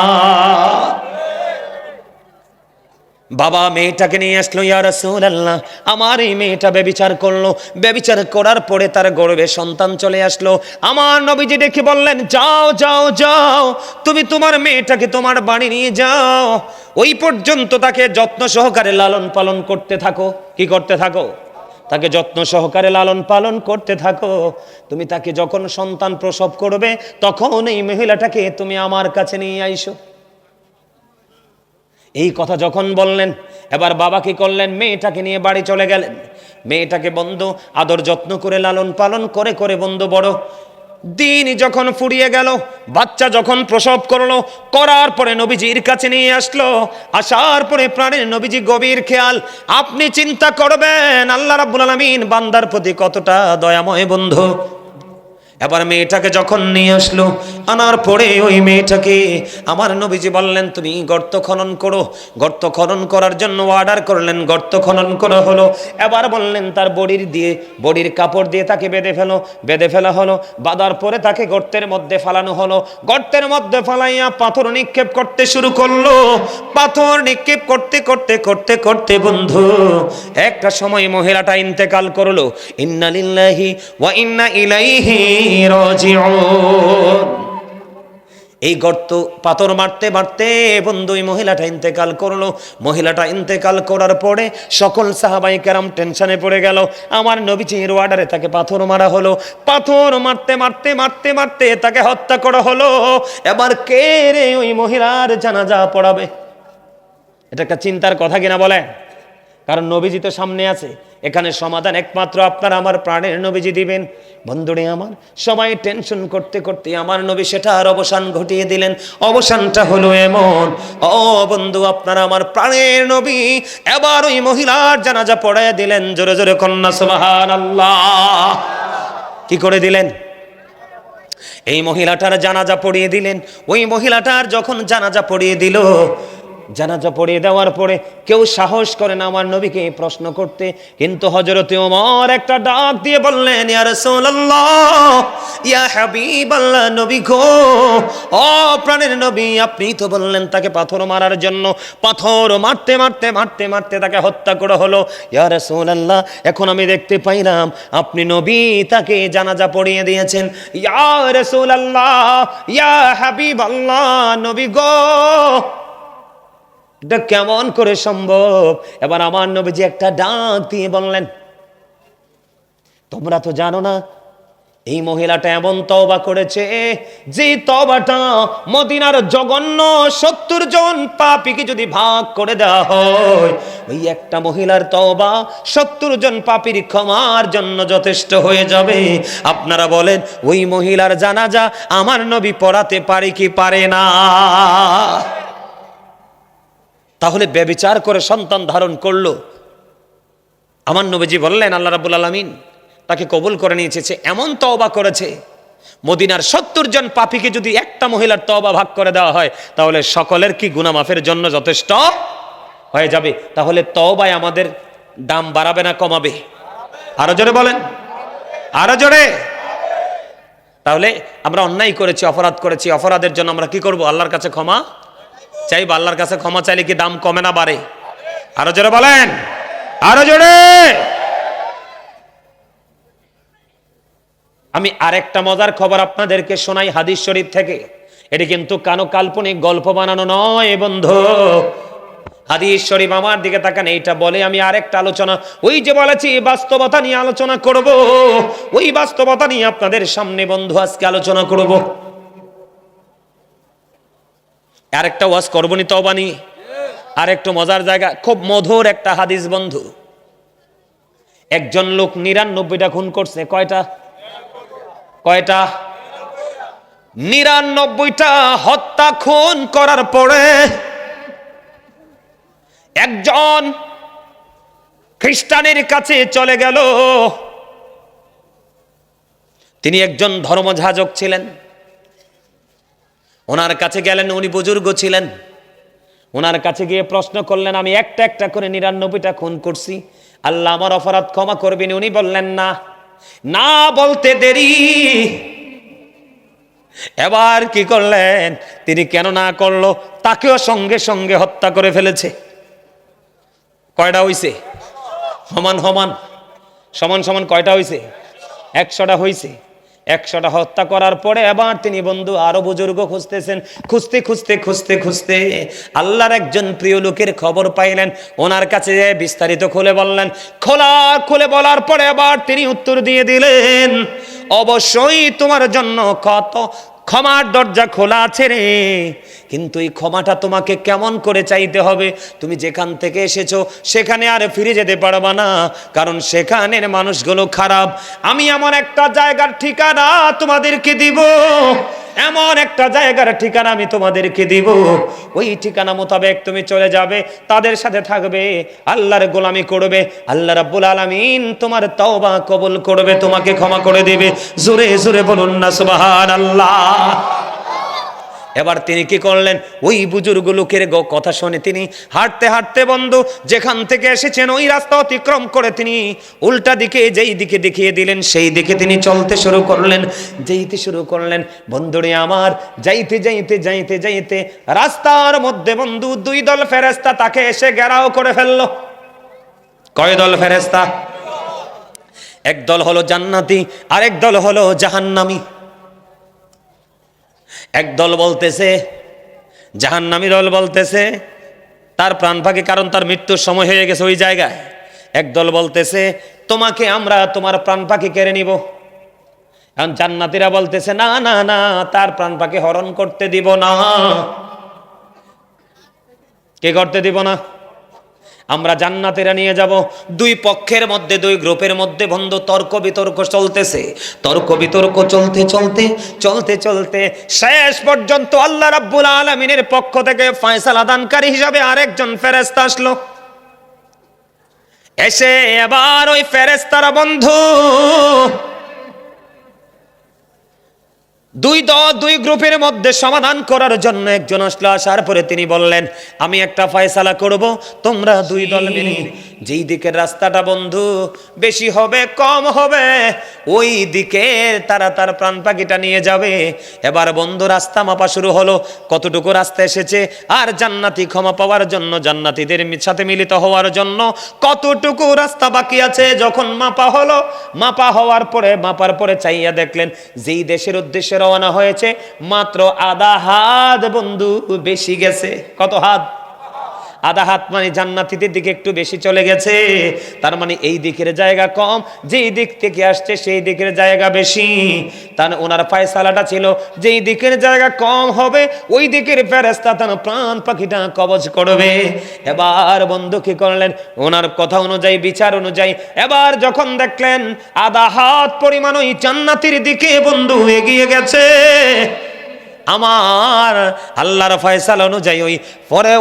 বাবা মেয়েটাকে নিয়ে আসলো, ইয়া রাসূলুল্লাহ আমার এই মেয়েটা ব্যভিচার করলো, ব্যভিচার করার পরে তার গর্ভে সন্তান চলে আসলো। আমার নবীজি দেখে বললেন, যাও যাও যাও, তুমি তোমার মেয়েটাকে তোমার বাড়ি নিয়ে যাও, ওই পর্যন্ত তাকে যত্ন সহকারে লালন পালন করতে থাকো। কি করতে থাকো? তাকে যত্ন সহকারে লালন পালন করতে থাকো। তুমি তাকে যখন সন্তান প্রসব করবে তখন এই মহিলাটাকে তুমি আমার কাছে নিয়ে আইসো। এই কথা যখন বললেন, এবার বাবা কি করলেন? মেয়েটাকে নিয়ে বাড়ি চলে গেলেন। মেয়েটাকে বন্ধু আদর যত্ন করে লালন পালন করে করে বন্ধু বড় দিন যখন ফুরিয়ে গেল, বাচ্চা যখন প্রসব করলো, করার পরে নবীজির কাছে নিয়ে আসলো। আসার পরে প্রাণের নবীজি গভীর খেয়াল, আপনি চিন্তা করবেন আল্লাহ রাব্বুল আলামিন বান্দার প্রতি কতটা দয়াময় বন্ধু। এবার মেয়েটাকে যখন নিয়ে আসলো, আনার পরে ওই মেয়েটাকে আমার নবীজি বললেন, তুমি গর্ত খনন করো। গর্ত খনন করার জন্য অর্ডার করলেন, গর্ত খনন করা হলো। এবার বললেন তার বডির কাপড় দিয়ে তাকে বেঁধে ফেলা হলো। বাঁধার পরে তাকে গর্তের মধ্যে ফালানো হলো। গর্তের মধ্যে ফালাইয়া পাথর নিক্ষেপ করতে শুরু করলো। পাথর নিক্ষেপ করতে করতে করতে করতে বন্ধু একটা সময় মহিলাটা ইন্তেকাল করলো। ইন্না লিল্লাহি ওয়া ইন্না ইলাইহি রাজিউন। এই গর্ত পাথর মারতে মারতে বন্ধু ওই মহিলাটা ইন্তেকাল করলো। মহিলাটা ইন্তেকাল করার পরে সকল সাহাবায়ে কেরাম টেনশনে পড়ে গেল। আমার নবীজির অর্ডারে তাকে পাথর মারা হলো। পাথর মারতে মারতে মারতে মারতে তাকে হত্যা করা হলো। এবার কে রে ওই মহিলার জানাজা পড়াবে? এটা একটা চিন্তার কথা কিনা বলে? কারণ নবীজি তো সামনে আছে। এখানে সমাধান একমাত্র আপনার আমার প্রাণের নবীজি দিবেন। বন্ধুরে আমার, সবাই টেনশন করতে করতে আমার নবী সেটার অবসান ঘটিয়ে দিলেন। অবসানটা হলো এমন, ও বন্ধু আপনার আমার প্রাণের নবী এবার ওই মহিলার জানাজা পড়ায় দিলেন। জোরে জোরে কন্যা সুবহানাল্লাহ। কি করে দিলেন? এই মহিলাটার জানাজা পড়িয়ে দিলেন। ওই মহিলাটার যখন জানাজা পড়িয়ে দিল, জানাজা পড়িয়ে দেওয়ার পরে কেউ সাহস করে না আমার নবীকে প্রশ্ন করতে, কিন্তু হযরতে ওমর একটা ডাক দিয়ে বললেন, ইয়া রাসূলুল্লাহ, ইয়া হাবিবাল্লাহ, নবী গো, ও প্রাণের নবী, আপনি তো বললেন তাকে পাথর মারার জন্য। পাথর মারতে মারতে মারতে মারতে তাকে হত্যা করা হলো। ইয়া রাসূলুল্লাহ, এখন আমি দেখতে পাইলাম আপনি নবী তাকে জানাজা পড়িয়ে দিয়েছেন। ইয়া রাসূলুল্লাহ, ইয়া হাবিবাল্লাহ, নবী গো, এটা কেমন করে সম্ভব? এবার আমার নবীজি একটা ডাক দিয়ে বললেন, তোমরা তো জানো না এই মহিলাটা এমন তওবা করেছে যে তওবাটা মদিনার জঘন্য 70 জন পাপীকে যদি ভাগ করে দেওয়া হয়, ওই একটা মহিলার তওবা 70 জন পাপীর ক্ষমার জন্য যথেষ্ট হয়ে যাবে। আপনারা বলেন ওই মহিলার জানাজা আমার নবী পড়াতে পারে কি পারে না? তাহলে ব্যভিচার করে সন্তান ধারণ করলো। আমার নবীজি বললেন আল্লাহ রাব্বুল আলামিন তাকে কবুল করে নিয়েছে। এমন তওবা করেছে, মদিনার 70 জন পাপীকে যদি একটা মহিলার তওবা ভাগ করে দেওয়া হয় তাহলে সকলের কি গুনাহ মাফের জন্য যথেষ্ট হয়ে যাবে। তাহলে তওবায় আমাদের দাম বাড়াবে না কমাবে? আরো জোরে বলেন, আরো জোরে। তাহলে আমরা অন্যায় করেছি, অপরাধ করেছি, অপরাধের জন্য আমরা কি করব? আল্লাহর কাছে ক্ষমা চাইব। আল্লাহর কাছে ক্ষমা চাইলে কি দাম কমে না বাড়ে? আরো জোরে বলেন, আরো জোরে। আমি আরেকটা মজার খবর আপনাদেরকে শোনাই হাদিস শরীফ থেকে। এটি কিন্তু কানো কাল্পনিক গল্প বানানো নয় বন্ধু, হাদিস শরীফ। আমার দিকে তাকান, এইটা বলে আমি আরেকটা আলোচনা, ওই যে বলেছি বাস্তবতা নিয়ে আলোচনা করব, ওই বাস্তবতা নিয়ে আপনাদের সামনে বন্ধু আজকে আলোচনা করব। আরেকটা ওয়াজ করবনি তওবা নিয়ে, আরেকটু মজার জায়গা, খুব মধুর একটা হাদিস বন্ধু। একজন লোক 99টা খুন করছে। কয়টা? 99টা হত্যা খুন করার পরে একজন খ্রিস্টানের কাছে চলে গেল। তিনি একজন ধর্মযাজক ছিলেন। ওনার কাছে গেলেন, উনি বুজুর্গ ছিলেন। ওনার কাছে গিয়ে প্রশ্ন করলেন, আমি একটা একটা করে 99টা খুন করছি, আল্লাহ আমার অপরাধ ক্ষমা করবেন? উনি বললেন না। না বলতে দেরি, এবার কি করলেন তিনি? কেন না করলো? তাকেও সঙ্গে সঙ্গে হত্যা করে ফেলেছে। কয়টা হইছে? সমান সমান সমান সমান কয়টা হইছে? 100টা হইছে। 100টা হত্যা করার পরে এবার তিনি বন্ধু আরো বুজুর্গ খুঁজতেছেন। খুঁজতে খুঁজতে খুঁজতে খুঁজতে আল্লাহর একজন প্রিয় লোকের খবর পাইলেন। ওনার কাছে বিস্তারিত খুলে বললেন। খুলে বলার পরে এবার তিনি উত্তর দিয়ে দিলেন, অবশ্যই তোমার জন্য কত ক্ষমার দরজা খোলা আছে রে, কিন্তু এই ক্ষমাটা তোমাকে কেমন করে চাইতে হবে? তুমি যেখান থেকে এসেছো সেখানে আর ফিরে যেতে পারবা না, কারণ সেখানের মানুষগুলো খারাপ। আমি এমন একটা জায়গার ঠিকানা তোমাদেরকে দিব, এমন একটা জায়গার ঠিকানা আমি তোমাদেরকে দিব, ওই ঠিকানা মোতাবেক তুমি চলে যাবে, তাদের সাথে থাকবে, আল্লাহর গোলামি করবে, আল্লাহ রাব্বুল আলামিন তোমার তওবা কবুল করবে, তোমাকে ক্ষমা করে দিবে। জোরে জোরে বলুন না সুবহানাল্লাহ। এবার তিনি কি করলেন? ওই বুজুর্গ লোকের কথা শুনে তিনি হাঁটতে হাঁটতে বন্ধু যেখান থেকে এসেছেন ওই রাস্তা অতিক্রম করে তিনি উল্টা দিকে যেই দিকে দেখিয়ে দিলেন সেই দিকে তিনি চলতে শুরু করলেন। যেতে শুরু করলেন বন্ধুরে আমার, যাইতে যাইতে যাইতে যাইতে রাস্তার মধ্যে বন্ধু 2 দল ফেরেশতা তাকে এসে ঘেরাও করে ফেললো। কয় দল ফেরেশতা? এক দল হলো জান্নাতি, আরেক দল হলো জাহান্নামী। এক দল বলতেছে, জাহান্নামী দল বলতেছে তার প্রাণ পাখি, কারণ তার মৃত্যুর সময় হয়ে গেছে ওই জায়গায়। এক দল বলতেছে তোমাকে আমরা তোমার প্রাণ পাখি কেড়ে নিব। এখন জান্নাতীরা বলতেছে না না না, তার প্রাণ পাখি হরণ করতে দিব না। কে করতে দিব না? আমরা জান্নাতীরা নিয়ে যাব। 2 পক্ষের মধ্যে 2 গ্রুপের মধ্যে বন্ধু তর্ক বিতর্ক চলতেছে। তর্ক বিতর্ক চলতে চলতে চলতে চলতে শেষ পর্যন্ত আল্লাহ রাব্বুল আলামিনের পক্ষ থেকে ফয়সালা দানকারী হিসাবে আরেকজন ফেরেশতা আসলো। এসে এবার ওই ফেরেশতারা বন্ধু 2 গ্রুপের মধ্যে সমাধান করার জন্য একজন আসলো। আসার পরে তিনি বললেন আমি একটা ফয়সালা করব, তোমরা 2 দল মিলে যেই দিকের রাস্তাটা বন্ধু বেশি হবে কম হবে ওই দিকে তারা তার প্রাণ পাখিটা নিয়ে যাবে। এবার বন্ধু রাস্তা মাপা শুরু হলো, কতটুকু রাস্তা এসেছে আর জান্নাতি ক্ষমা পাওয়ার জন্য, জান্নাতীদের সাথে মিলিত হওয়ার জন্য কতটুকু রাস্তা বাকি আছে। যখন মাপা হলো, মাপা হওয়ার পরে মাপার পরে চাইয়া দেখলেন যেই দেশের উদ্দেশ্যে রওনা হয়েছে মাত্র আধা হাত বন্ধু বেশি গেছে। কত হাত? আধা হাত, মানে জান্নাতীদের দিকে একটু বেশি চলে গেছে। তার মানে এই দিকের জায়গা কম, যেই দিক থেকে আসছে সেই দিকের জায়গা বেশি। তার ওনার ফয়সালাটা ছিল যেই দিকের জায়গা কম হবে ওই দিকের ফেরেশতা তার প্রাণ পাখিটা কবজ করবে। এবার বন্ধু কি করলেন? ওনার কথা অনুযায়ী, বিচার অনুযায়ী এবার যখন দেখলেন আধা হাত পরিমাণ ওই জান্নাতীর দিকে বন্ধু এগিয়ে গেছে, আমার আল্লাহর ফয়সালা অনুযায়ী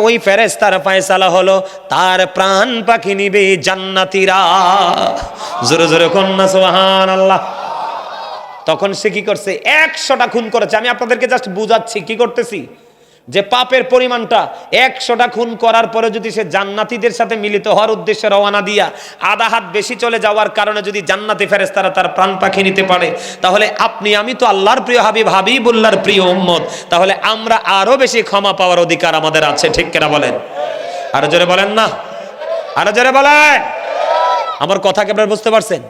ওই ফেরেশতার ফয়সালা হলো তার প্রাণ পাখি নিবে জান্নাতীরা। জোরে জোরে কন্যা সুবহানাল্লাহ। তখন সে কি করছে? 100টা খুন করেছে। আমি আপনাদেরকে জাস্ট বুঝাচ্ছি কি করতেছি, যে পাপের পরিমাণটা 100টা খুন করার পরে যদি সে জান্নাতীদের সাথে মিলিত হওয়ার উদ্দেশ্যে রওনা দিয়া আধা হাত বেশি চলে যাওয়ার কারণে যদি জান্নাতি ফেরেশতারা তার প্রাণ পাখি নিতে পারে, তাহলে আপনি আমি তো আল্লাহর প্রিয় হাবিব, হাবিবুল্লাহর প্রিয় উম্মত, তাহলে আমরা আরো বেশি ক্ষমা পাওয়ার অধিকার আমাদের আছে। ঠিক কিনা বলেন? আরো জোরে বলেন না, আরো জোরে বলেন। আমার কথা কি আপনারা বুঝতে পারছেন?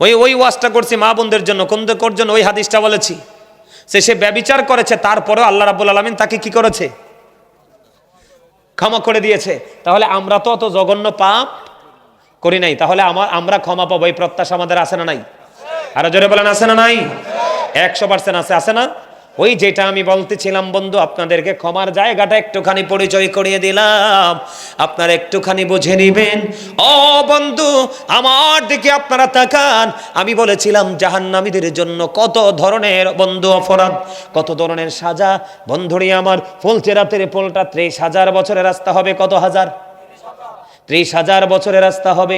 ওই ওয়াজটা করছি মা বোনদের জন্য, কোন জন্য? ওই হাদিসটা বলেছি সে ব্যভিচার করেছে, তারপরেও আল্লাহ রাব্বুল আলামিন তাকে কি করেছে? ক্ষমা করে দিয়েছে। তাহলে আমরা তো অত জঘন্য পাপ করি নাই, তাহলে আমরা ক্ষমা পাবো এই প্রত্যাশা আমাদের আছে না নাই? আরো জোরে বলেন আছে না নাই? 100% আছে, আছে না? ওই যেটা আমি বলতেছিলাম বন্ধু, আপনাদেরকে ক্ষমার জায়গাটা একটুখানি পরিচয় করিয়ে দিলাম, আপনারা একটুখানি বুঝে নিবেন। ও বন্ধু আমার দিকে আপনারা তাকান। আমি বলেছিলাম জাহান্নামীদের জন্য কত ধরনের বন্ধু অপরাধ, কত ধরনের সাজা। বন্ধুরি আমার, ফুলচেরাতের পোলটা 30,000 বছরের রাস্তা হবে। কত হাজার? 30,000 বছরের রাস্তা হবে।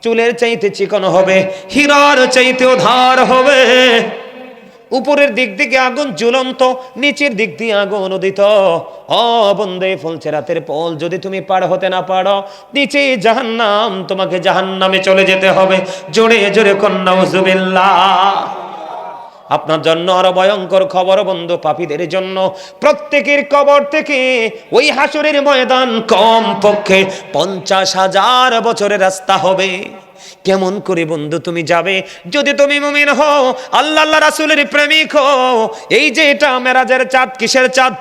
চুলের চাইতে চিকন হবে, হীরার চাইতেও ধার হবে। উপরের দিক থেকে আগুন জ্বলন্ত, নিচের দিক দিয়ে আগুন উদিত। ও বন্দে ফুলচেরাতের পোল যদি তুমি পার হতে না পারো, নিচে জাহান্নাম, তোমাকে জাহান্নামে চলে যেতে হবে। জোরে জোরে কন্যা নাউজুবিল্লাহ। আপনার জন্য আরো ভয়ঙ্কর খবর বন্ধু, পাপীদের জন্য প্রত্যেকের কবর থেকে ওই হাসরের ময়দান কম পক্ষে 50,000 বছরের রাস্তা হবে। কেমন করে বন্ধু তুমি যাবে? যদি তুমি মুমিন হও, আল্লাহ রাসূলের প্রেমিক হও। এই যে এটা মেরাজের চাঁদ, কিসের চাঁদ?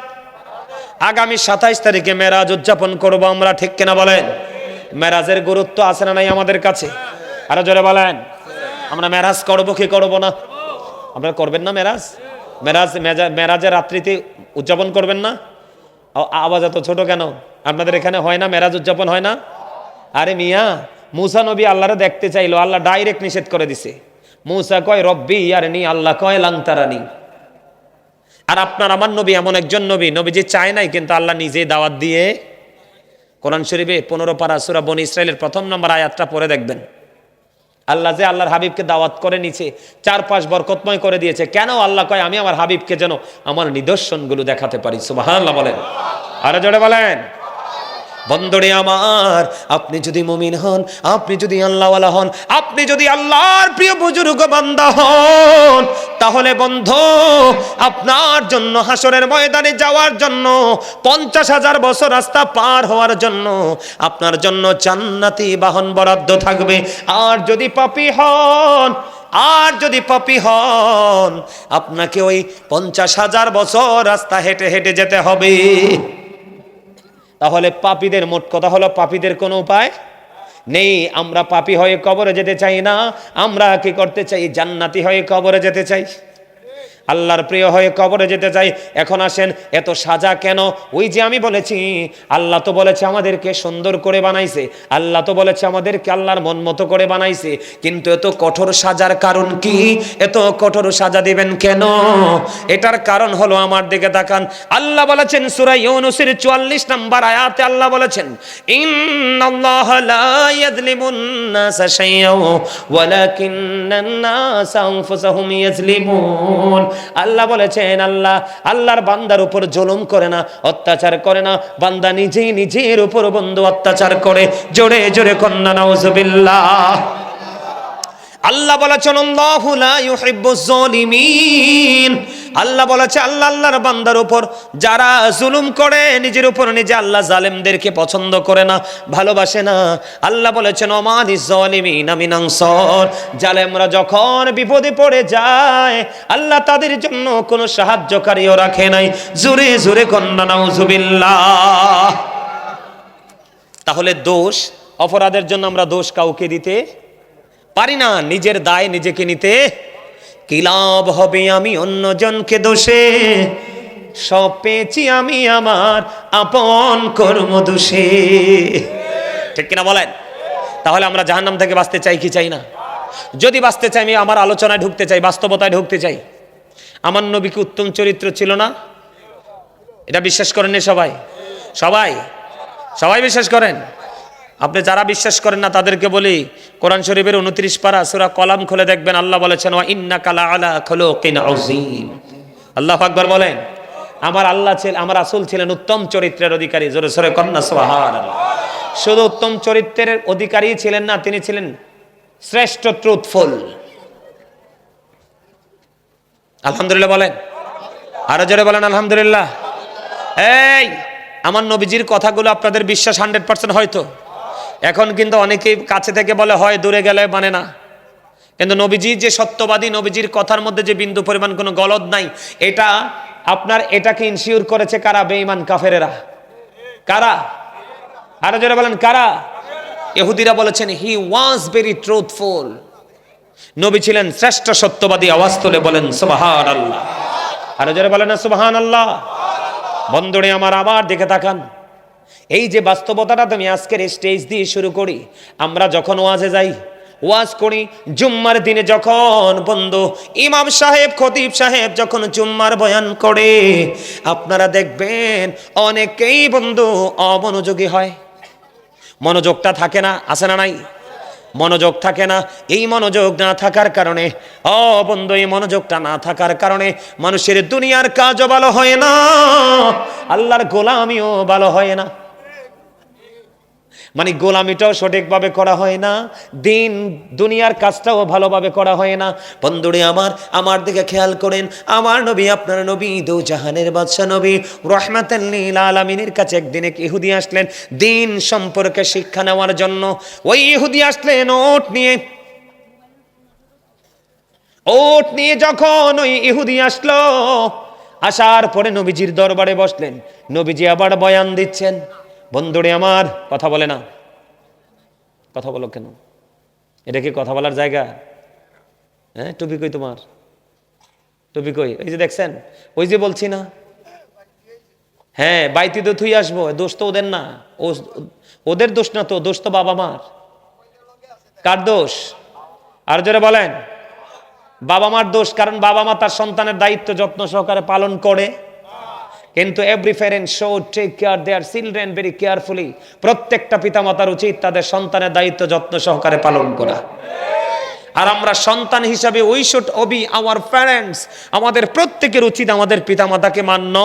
আগামী 27 তারিখে মেরাজ উদযাপন করব আমরা, ঠিক কিনা বলেন? মেরাজের গুরুত্ব আছে না নাই আমাদের কাছে? আরো জোরে বলেন। আমরা মেরাজ করব কি করব না? আপনারা করবেন না মেরাজ? মেরাজের রাত্রিতে উদযাপন করবেন না? আওয়াজ এত ছোট কেন? আপনাদের এখানে হয় না মেরাজ উদযাপন হয় না? আরে মিয়া, মুসা নবী আল্লাহরে দেখতে চাইলো, আল্লাহ ডাইরেক্ট নিষেধ করে দিছে। মুসা কয় রব্বি ইয়ারনি, আল্লাহ কয় লাংতারানি। আর আপনার আমার নবী এমন একজন নবী, নবীজি চায় নাই, কিন্তু আল্লাহ নিজে দাওয়াত দিয়ে কোরআন শরীফে 15 পারা সূরা বনী ইসরাইলের 1 নম্বর আয়াতটা পড়ে দেখবেন। আল্লাহ যে আল্লাহর হাবিবকে দাওয়াত করে নিচে 4-5 বরকতময় করে দিয়েছে। কেন? আল্লাহ কয় আমি আমার হাবিবকে যেন আমার নিদর্শনগুলো দেখাতে পারি। সুবহানাল্লাহ বলেন, আরো জোরে বলেন। বন্ধুরে আমার, আপনি যদি মুমিন হন, আপনি যদি আল্লাহওয়ালা হন, আপনি যদি আল্লাহর প্রিয় বুজুর্গ বান্দা হন, তাহলে বন্ধু আপনার জন্য হাসরের ময়দানে যাওয়ার জন্য 50,000 বছর রাস্তা পার হওয়ার জন্য আপনার জন্য জান্নাতি বাহন বরাদ্দ থাকবে। আর যদি পাপী হন, আপনাকে ওই 50,000 বছর রাস্তা হেঁটে হেঁটে যেতে হবে। তাহলে পাপীদের, মোট কথা হলো পাপীদের কোনো উপায় নেই। আমরা পাপী হয়ে কবরে যেতে চাই না, আমরা কি করতে চাই? জান্নাতি হয়ে কবরে যেতে চাই, আল্লাহর প্রিয় হয়ে কবরে যেতে চাই। এখন আসেন, এত সাজা কেন? ওই যে আমি বলেছি, আল্লাহ তো বলেছে আমাদেরকে সুন্দর করে বানাইছে, আল্লাহ তো বলেছে আমাদেরকে আল্লাহর মন মতো করে বানাইছে, কিন্তু এত কঠোর সাজার কারণ কি? এত কঠোর সাজা দিবেন কেন? এটার কারণ হলো, আমার দিকে তাকান, আল্লাহ বলেছেন সূরা ইউনূসের 44 নম্বর আয়াতে আল্লাহ বলেছেন, ইন্নাল্লাহা লা ইয়াযলিমুন নাসা শাইআ ওয়ালাকিন্নান নাসা আনফুসাহুম ইয়াযলিমুন। আল্লাহ বলেছেন আল্লাহর বান্দার উপর জুলুম করে না, অত্যাচার করে না, বান্দা নিজেই নিজের উপর বন্ধু অত্যাচার করে। জোরে জোরে কন্না নাউজুবিল্লাহ। আল্লাহ বলেছেন আল্লাহু লা ইউহিব্বুজ জালিমিন। আল্লাহ বলেছে আল্লাহর বান্দার উপর যারা জুলুম করে, নিজের উপর নিজে, আল্লাহ জালেমদেরকে পছন্দ করে না, ভালোবাসে না। আল্লাহ বলেছেন ওমালিজ জালিমিনা মিন আনসার। জালেমরা যখন বিপদে পড়ে যায়, আল্লাহ তাদের জন্য কোনো সাহায্যকারীও রাখে নাই। জোরে জোরে কন্না নাউজুবিল্লাহ। তাহলে দোষ, অপরাধের জন্য আমরা দোষ কাউকে দিতে পারি না, নিজের দায় নিজেকে নিতে। কি লাভ হবে আমি অন্যজনকে দোষে, সব পেয়েছি আমি আমার আপন কর্ম দোষে, ঠিক কিনা বলেন? তাহলে আমরা জাহান্নাম থেকে বাঁচতে চাই কি চাই না? যদি বাঁচতে চাই, আমি আমার আলোচনায় ঢুকতে চাই, বাস্তবতায় ঢুকতে চাই। আমার নবী কি উত্তম চরিত্র ছিল না? এটা বিশ্বাস করেন সবাই? সবাই সবাই বিশ্বাস করেন? আপনি যারা বিশ্বাস করেন না তাদেরকে বলি, কোরআন শরীফের 29 পারা সূরা কলাম খুলে দেখবেন, আল্লাহ বলেছেন ওয়া ইন্নাকা লাআলা খুলুকিন আযীম। আল্লাহু আকবার বলেন। আমার রাসূল ছিলেন উত্তম চরিত্রের অধিকারী। জোরে জোরে কন্না সুবহানাল্লাহ। শুধু উত্তম চরিত্রের অধিকারী ছিলেন না, তিনি ছিলেন শ্রেষ্ঠ ট্রুথফুল। আলহামদুলিল্লাহ বলেন, আরো জোরে বলেন আলহামদুলিল্লাহ। এই আমার নবীজির কথাগুলো আপনাদের বিশ্বাস 100% হয়তো। এখন কিন্তু অনেকেই কাছে থেকে বলে হয়, দূরে গেলে মানে না। কিন্তু নবীজি যে সত্যবাদী, নবীজির কথার মধ্যে যে বিন্দু পরিমাণ কোনো গলদ নাই, এটা আপনার এটাকে ইনসিওর করেছে কারা? বেঈমান কাফেরেরা। কারা? আরো যারা বলেন কারা? ইহুদিরা বলেছেন হি ওয়াজ ভেরি ট্রুথফুল। নবী ছিলেন শ্রেষ্ঠ সত্যবাদী। আওয়াজ তুলে বলেন সুবহানাল্লাহ। আরো যারা বলেন না সুবহানাল্লাহ। বন্ধুরে আমার, আবার দিকে তাকান। এই যে বাস্তবতাটা তুমি আজকের স্টেজ দিয়ে শুরু করি, আমরা যখন ওয়াজে যাই, ওয়াজ করি, জুম্মার দিনে যখন বন্ধু ইমাম সাহেব, খতিব সাহেব যখন জুম্মার বয়ান করে, আপনারা দেখবেন অনেকেই বন্ধু অমনোযোগী হয়। মনোযোগটা থাকে না, আছে না নাই? মনোযোগ থাকে না। এই মনোযোগ না থাকার কারণে, বন্ধু, এই মনোযোগটা না থাকার কারণে মানুষের দুনিয়ার কাজও ভালো হয় না, আল্লাহর গোলামিও ভালো হয় না। মানে গোলামিটাও সঠিকভাবে করা হয় না, দিন দুনিয়ার কাজটাও ভালোভাবে করা হয় না। বন্ধুরে আমার দিকে খেয়াল করেন, আমার নবী, আপনার নবী, দো জাহানের বাদশা নবী রাহমাতাল লিল আলামিনের কাছে একদিন এক ইহুদি আসলেন দিন সম্পর্কে শিক্ষা নেওয়ার জন্য। ওই ইহুদি আসলেন ওট নিয়ে যখন ওই ইহুদি আসলো, আসার পরে নবীজির দরবারে বসলেন। নবীজি আবার বয়ান দিচ্ছেন। বন্ধুরে আমার, কথা বলে না, কথা বলো কেন? এটা কি কথা বলার জায়গা? হ্যাঁ, টুপি কই তোমার? টুপি কই? ওই যে দেখছেন, ওই যে বলছি না, হ্যাঁ বাইতে তো থুই আসবো, দোষ তো ওদের না, ওদের দোষ না, তো দোষ তো বাবা মার। কার দোষ? আর জোরে বলেন। বাবা মার দোষ, কারণ বাবা মা তার সন্তানের দায়িত্ব যত্ন সহকারে পালন করে। কিন্তু every parent should take care their children very carefully. প্রত্যেকটা পিতামাতার উচিত তাদের সন্তানের দায়িত্ব যত্ন সহকারে পালন করা। আর আমরা সন্তান হিসাবে we should Obi our parents. আমাদের প্রত্যেকের উচিত আমাদের পিতামাতাকে মান্য।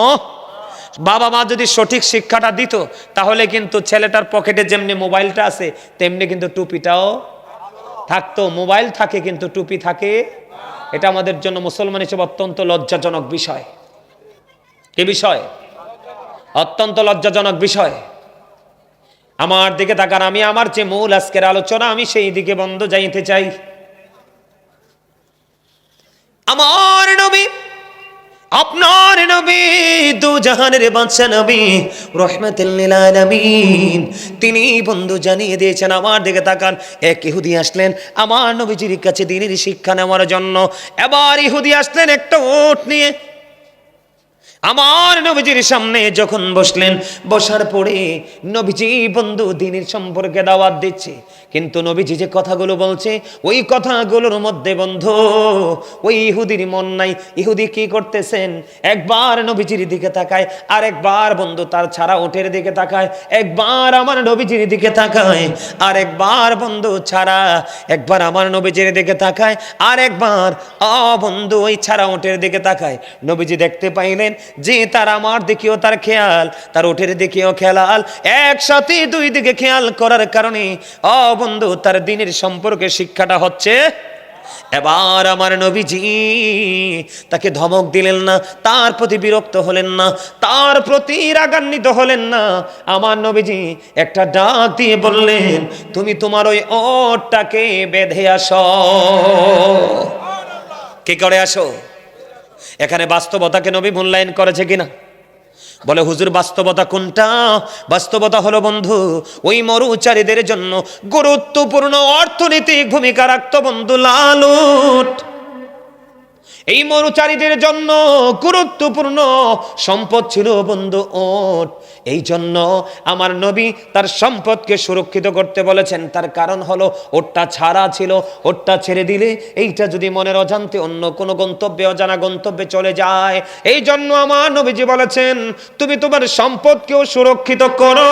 বাবা মা যদি সঠিক শিক্ষাটা দিত, তাহলে কিন্তু ছেলেটার পকেটে যেমনি মোবাইলটা আছে, তেমনি কিন্তু টুপিটাও থাকতো। মোবাইল থাকে কিন্তু টুপি থাকে, এটা আমাদের জন্য মুসলমান হিসেবে অত্যন্ত লজ্জাজনক বিষয়। কি বিষয়? অত্যন্ত লজ্জাজনক বিষয়। আমার দিকে তাকান, আমি আমার যে মূল আজকের আলোচনা, আমি সেই দিকে বন্ধ যাইতে চাই। আমার নবী, আপনার নবী, দু জাহানের বাদশা নবী রাহমাতুল লিল আলামিন, তিনি বন্ধু জানিয়ে দিয়েছেন। আমার দিকে তাকান, এক ইহুদি আসলেন আমার নবীজির কাছে দ্বীনের শিক্ষা নেওয়ার জন্য। এবার ইহুদি আসলেন একটা ওট নিয়ে। আমার নবীজির সামনে যখন বসলেন, বসার পরে নবীজি বন্ধু দ্বীনের সম্পর্কে দাওয়াত দিচ্ছে। কিন্তু নবীজি যে কথাগুলো বলছে, ওই কথাগুলোর মধ্যে বন্ধু ওই ইহুদির মন নাই। ইহুদি কি করতেছেন? একবার নবীজির দিকে তাকায়, আর একবার বন্ধু তার ছাড়া ওটের দিকে তাকায়, একবার আমার নবীজির দিকে তাকায়, আর একবার বন্ধু ছাড়া, একবার আমার নবীজির দিকে তাকায়, আর একবার বন্ধু ওই ছাড়া ওটের দিকে তাকায়। নবীজি দেখতে পাইলেন যে তার আমার দিকেও তার খেয়াল, তার ওঠের দিকেও খেয়াল, একসাথে দুই দিকে খেয়াল করার কারণে বন্ধু তার দ্বীনের সম্পর্কে শিক্ষাটা হচ্ছে। এবার আমার নবীজি তাকে ধমক দিলেন না, তার প্রতি বিরক্ত হলেন না, তার প্রতি রাগান্বিত হলেন না। আমার নবীজি একটা ডাক দিয়ে বললেন, তুমি তোমার ওই ওটটাকে বেঁধে আসো। কি করে আসো? এখানে বাস্তবতাকে নবী মূল্যায়ন করেছে কিনা? বলে হুজুর বাস্তবতা কোনটা? বাস্তবতা হলো বন্ধু ওই মরুচারীদের জন্য গুরুত্বপূর্ণ অর্থনৈতিক ভূমিকা রাখত বন্ধু লালুট। এই মরুচারীদের জন্য গুরুত্বপূর্ণ সম্পদ ছিল বন্ধু ওট। এই জন্য আমার নবী তার সম্পদকে সুরক্ষিত করতে বলেছেন। তার কারণ হলো ওটটা ছাড়া ছিল, ওটটা ছেড়ে দিলে এইটা যদি মনের অজান্তে অন্য কোনো গন্তব্যে, অজানা গন্তব্যে চলে যায়, এই জন্য আমার নবীজি বলেছেন তুমি তোমার সম্পদকেও সুরক্ষিত করো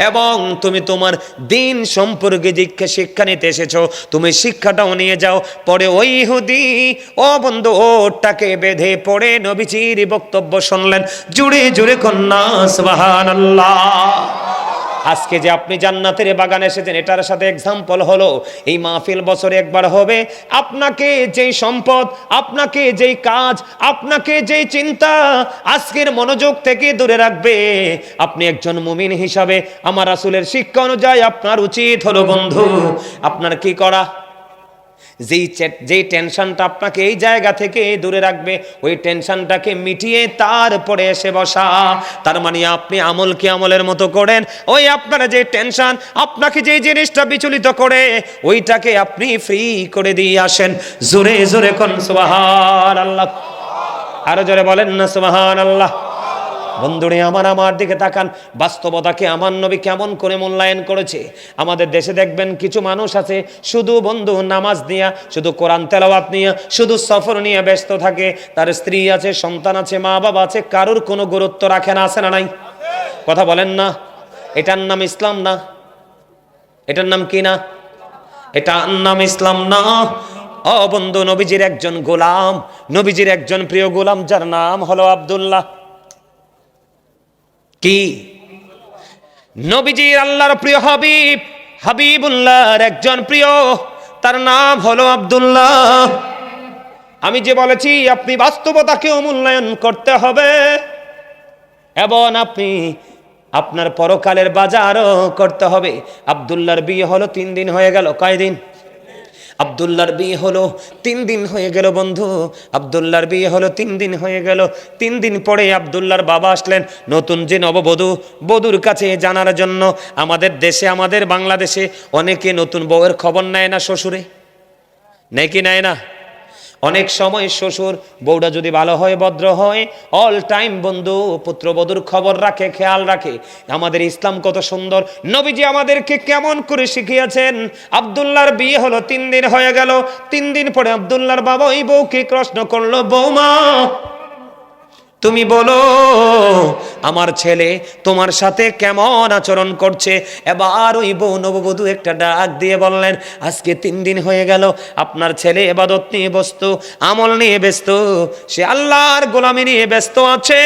এবং তুমি তোমার দিন সম্পর্কে যে শিক্ষা নিতে এসেছো, তুমি শিক্ষাটাও নিয়ে যাও। পরে ওই ইহুদি বন্ধু ওটটাকে বেঁধে পড়ে নবীজির বক্তব্য শুনলেন। জুড়ে জুড়ে কন্যা সুবহানাল্লাহ। আজকে যে আপনি জান্নাতের বাগানে এসেছেন, এটার সাথে এক্সাম্পল হলো এই মাহফিল বছরে একবার হবে। আপনাকে যেই সম্পদ, আপনাকে যেই কাজ, আপনাকে যেই চিন্তা আজকের মনোযোগ থেকে দূরে রাখবে, আপনি একজন মুমিন হিসাবে আমার রাসূলের শিক্ষা অনুযায়ী আপনার উচিত হলো বন্ধু আপনার কি করা? যেই টেনশনটা আপনাকে এই জায়গা থেকে দূরে রাখবে, ওই টেনশনটাকে মিটিয়ে তারপরে এসে বসা। তার মানে আপনি আমলকে আমলের মতো করেন, ওই আপনার যে টেনশন, আপনাকে যে জিনিসটা বিচলিত করে, ওইটাকে আপনি ফ্রি করে দিয়ে আসেন। জোরে জোরে কোন সুবহানাল্লাহ। আরো জোরে বলেন না সুবহানাল্লাহ। বন্ধুরে আমার দিকে তাকান, বাস্তবতাকে আমার নবী কেমন করে মূল্যায়ন করেছে। আমাদের দেশে দেখবেন কিছু মানুষ আছে শুধু বন্ধু নামাজ নিয়ে, শুধু কোরআন তেলাওয়াত নিয়ে, শুধু সফর নিয়ে ব্যস্ত থাকে। তার স্ত্রী আছে, সন্তান আছে, মা বাবা আছে, কারোর কোনো গুরুত্ব রাখে না। আছে না নাই? কথা বলেন না। এটার নাম ইসলাম না? এটার নাম কি না? এটার নাম ইসলাম না। বন্ধু নবীজির একজন গোলাম, নবীজির একজন প্রিয় গোলাম, যার নাম হলো আব্দুল্লাহ। কি নবীজির আল্লাহর প্রিয় হাবিব, হাবিবুল্লাহর একজন প্রিয়, তার নাম হলো আব্দুল্লাহ। আমি যে বলেছি আপনি বাস্তবতাকে মূল্যায়ন করতে হবে এবং আপনি আপনার পরকালের বাজারও করতে হবে। আব্দুল্লাহর বিয়ে হলো 3 দিন হয়ে গেল। কয়দিন? আব্দুল্লাহর বিয়ে হলো 3 দিন হয়ে গেল বন্ধু। আব্দুল্লাহর বিয়ে হলো 3 দিন হয়ে গেল। 3 দিন পরে আব্দুল্লাহর বাবা আসলেন নতুন যে নববধূ, বধূর কাছে জানার জন্য। আমাদের দেশে, আমাদের বাংলাদেশে অনেকে নতুন বউয়ের খবর নেয় না শ্বশুরে, নেয় কি নেয় না? অনেক সময় শ্বশুর বউটা যদি ভালো হয়, ভদ্র হয়, অল টাইম বন্ধু পুত্রবধূর খবর রাখে, খেয়াল রাখে। আমাদের ইসলাম কত সুন্দর, নবীজি আমাদেরকে কেমন করে শিখিয়েছেন। আব্দুল্লাহর বিয়ে হলো 3 দিন হয়ে গেল। 3 দিন পরে আব্দুল্লাহর বাবা ওই বউকে প্রশ্ন করলো, বৌমা তুমি বলো আমার ছেলে তোমার সাথে কেমন আচরণ করছে। এবার ওই বউ নববধূ একটা ডাক দিয়ে বললেন, আজকে 3 দিন হয়ে গেল আপনার ছেলে ইবাদত নিয়ে ব্যস্ত, আমল নিয়ে ব্যস্ত, সে আল্লাহর গোলামি নিয়ে ব্যস্ত আছে।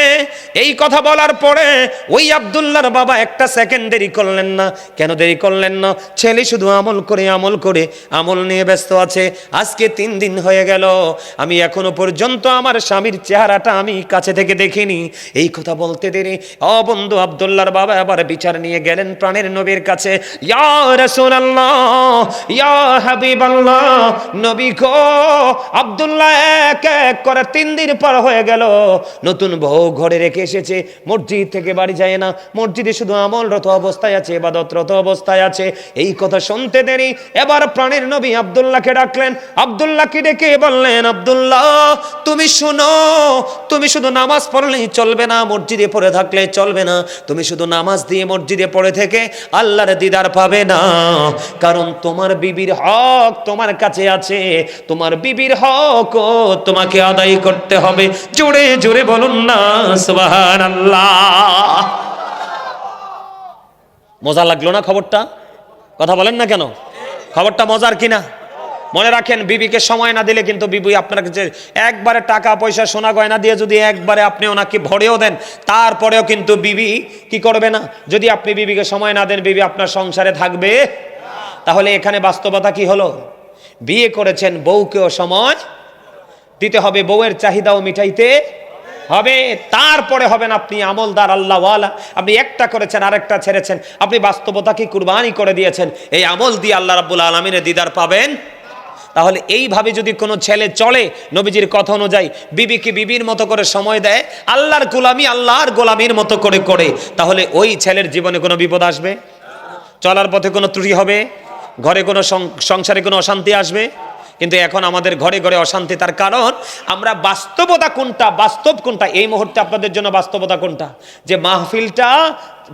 এই কথা বলার পরে ওই আব্দুল্লাহর বাবা একটা সেকেন্ড দেরি করলেন না। কেন দেরি করলেন না? ছেলে শুধু আমল করে আমল নিয়ে ব্যস্ত আছে। আজকে 3 দিন হয়ে গেল, আমি এখনো পর্যন্ত আমার স্বামীর চেহারাটা আমি কাছে থেকে দেখিনি। এই কথা বলতে দেরি ও বন্ধু আব্দুল্লাহর বাবা আবার বিচার নিয়ে গেলেন প্রাণের নবীর কাছে। ইয়া রাসূলুল্লাহ, ইয়া হাবিবাল্লাহ, নবী গো, আব্দুল্লাহ এক এক করে 3 দিন পার হয়ে গেল, নতুন বউ ঘরে রেখে এসেছে, মসজিদ থেকে বাড়ি যায় না, মসজিদে শুধু আমলরত অবস্থায় আছে, ইবাদতরত অবস্থায় আছে। এই কথা শুনতে দেরি এবার প্রাণের নবী আব্দুল্লাহকে ডাকলেন। আব্দুল্লাহকে ডেকে বললেন, আব্দুল্লাহ তুমি শুনো, তুমি শুধু নামাজ পড়লেই চলবে না, মসজিদে পড়ে থাকলে চলবে না। তুমি শুধু নামাজ দিয়ে মসজিদে পড়ে থেকে আল্লাহর দিদার পাবে না, কারণ তোমার বিবির হক তোমার কাছে আছে। তোমার বিবির হক তোমাকে আদায় করতে হবে। জোরে জোরে বলুন না সুবহানাল্লাহ। মজা লাগলো না খবরটা? কথা বলেন না কেন? খবরটা মজার কিনা? মনে রাখেন, বিবিকে সময় না দিলে কিন্তু বিবি আপনার কাছে একবারে টাকা পয়সা সোনা গয়না দিয়ে যদি একবারে আপনি ওনাকে ভরেও দেন, তারপরেও কিন্তু বিবি কি করবে না। যদি আপনি বিবিকে সময় না দেন, বিবি আপনার সংসারে থাকবে। তাহলে এখানে বাস্তবতা কি হলো? বিয়ে করেছেন, বউকেও সময় দিতে হবে, বউয়ের চাহিদাও মিটাইতে হবে, তারপরে হবেন আপনি আমলদার আল্লাহওয়ালা। আপনি একটা করেছেন, আরেকটা ছেড়েছেন, আপনি বাস্তবতাকে কুরবানি করে দিয়েছেন। এই আমল দিয়ে আল্লাহ রাব্বুল আলামিনের দিদার পাবেন। তাহলে এইভাবে যদি কোনো ছেলে চলে নবীজির কথা অনুযায়ী, বিবিকে বিবির মতো করে সময় দেয়, আল্লাহর গোলামি আল্লাহর গোলামির মতো করে করে, তাহলে ওই ছেলের জীবনে কোনো বিপদ আসবে? চলার পথে কোনো ত্রুটি হবে? ঘরে কোনো সংসারে কোনো অশান্তি আসবে? কিন্তু এখন আমাদের ঘরে ঘরে অশান্তি। তার কারণ আমরা বাস্তবতা কোনটা, বাস্তব কোনটা, এই মুহূর্তে আপনাদের জন্য বাস্তবতা কোনটা? যে মাহফিলটা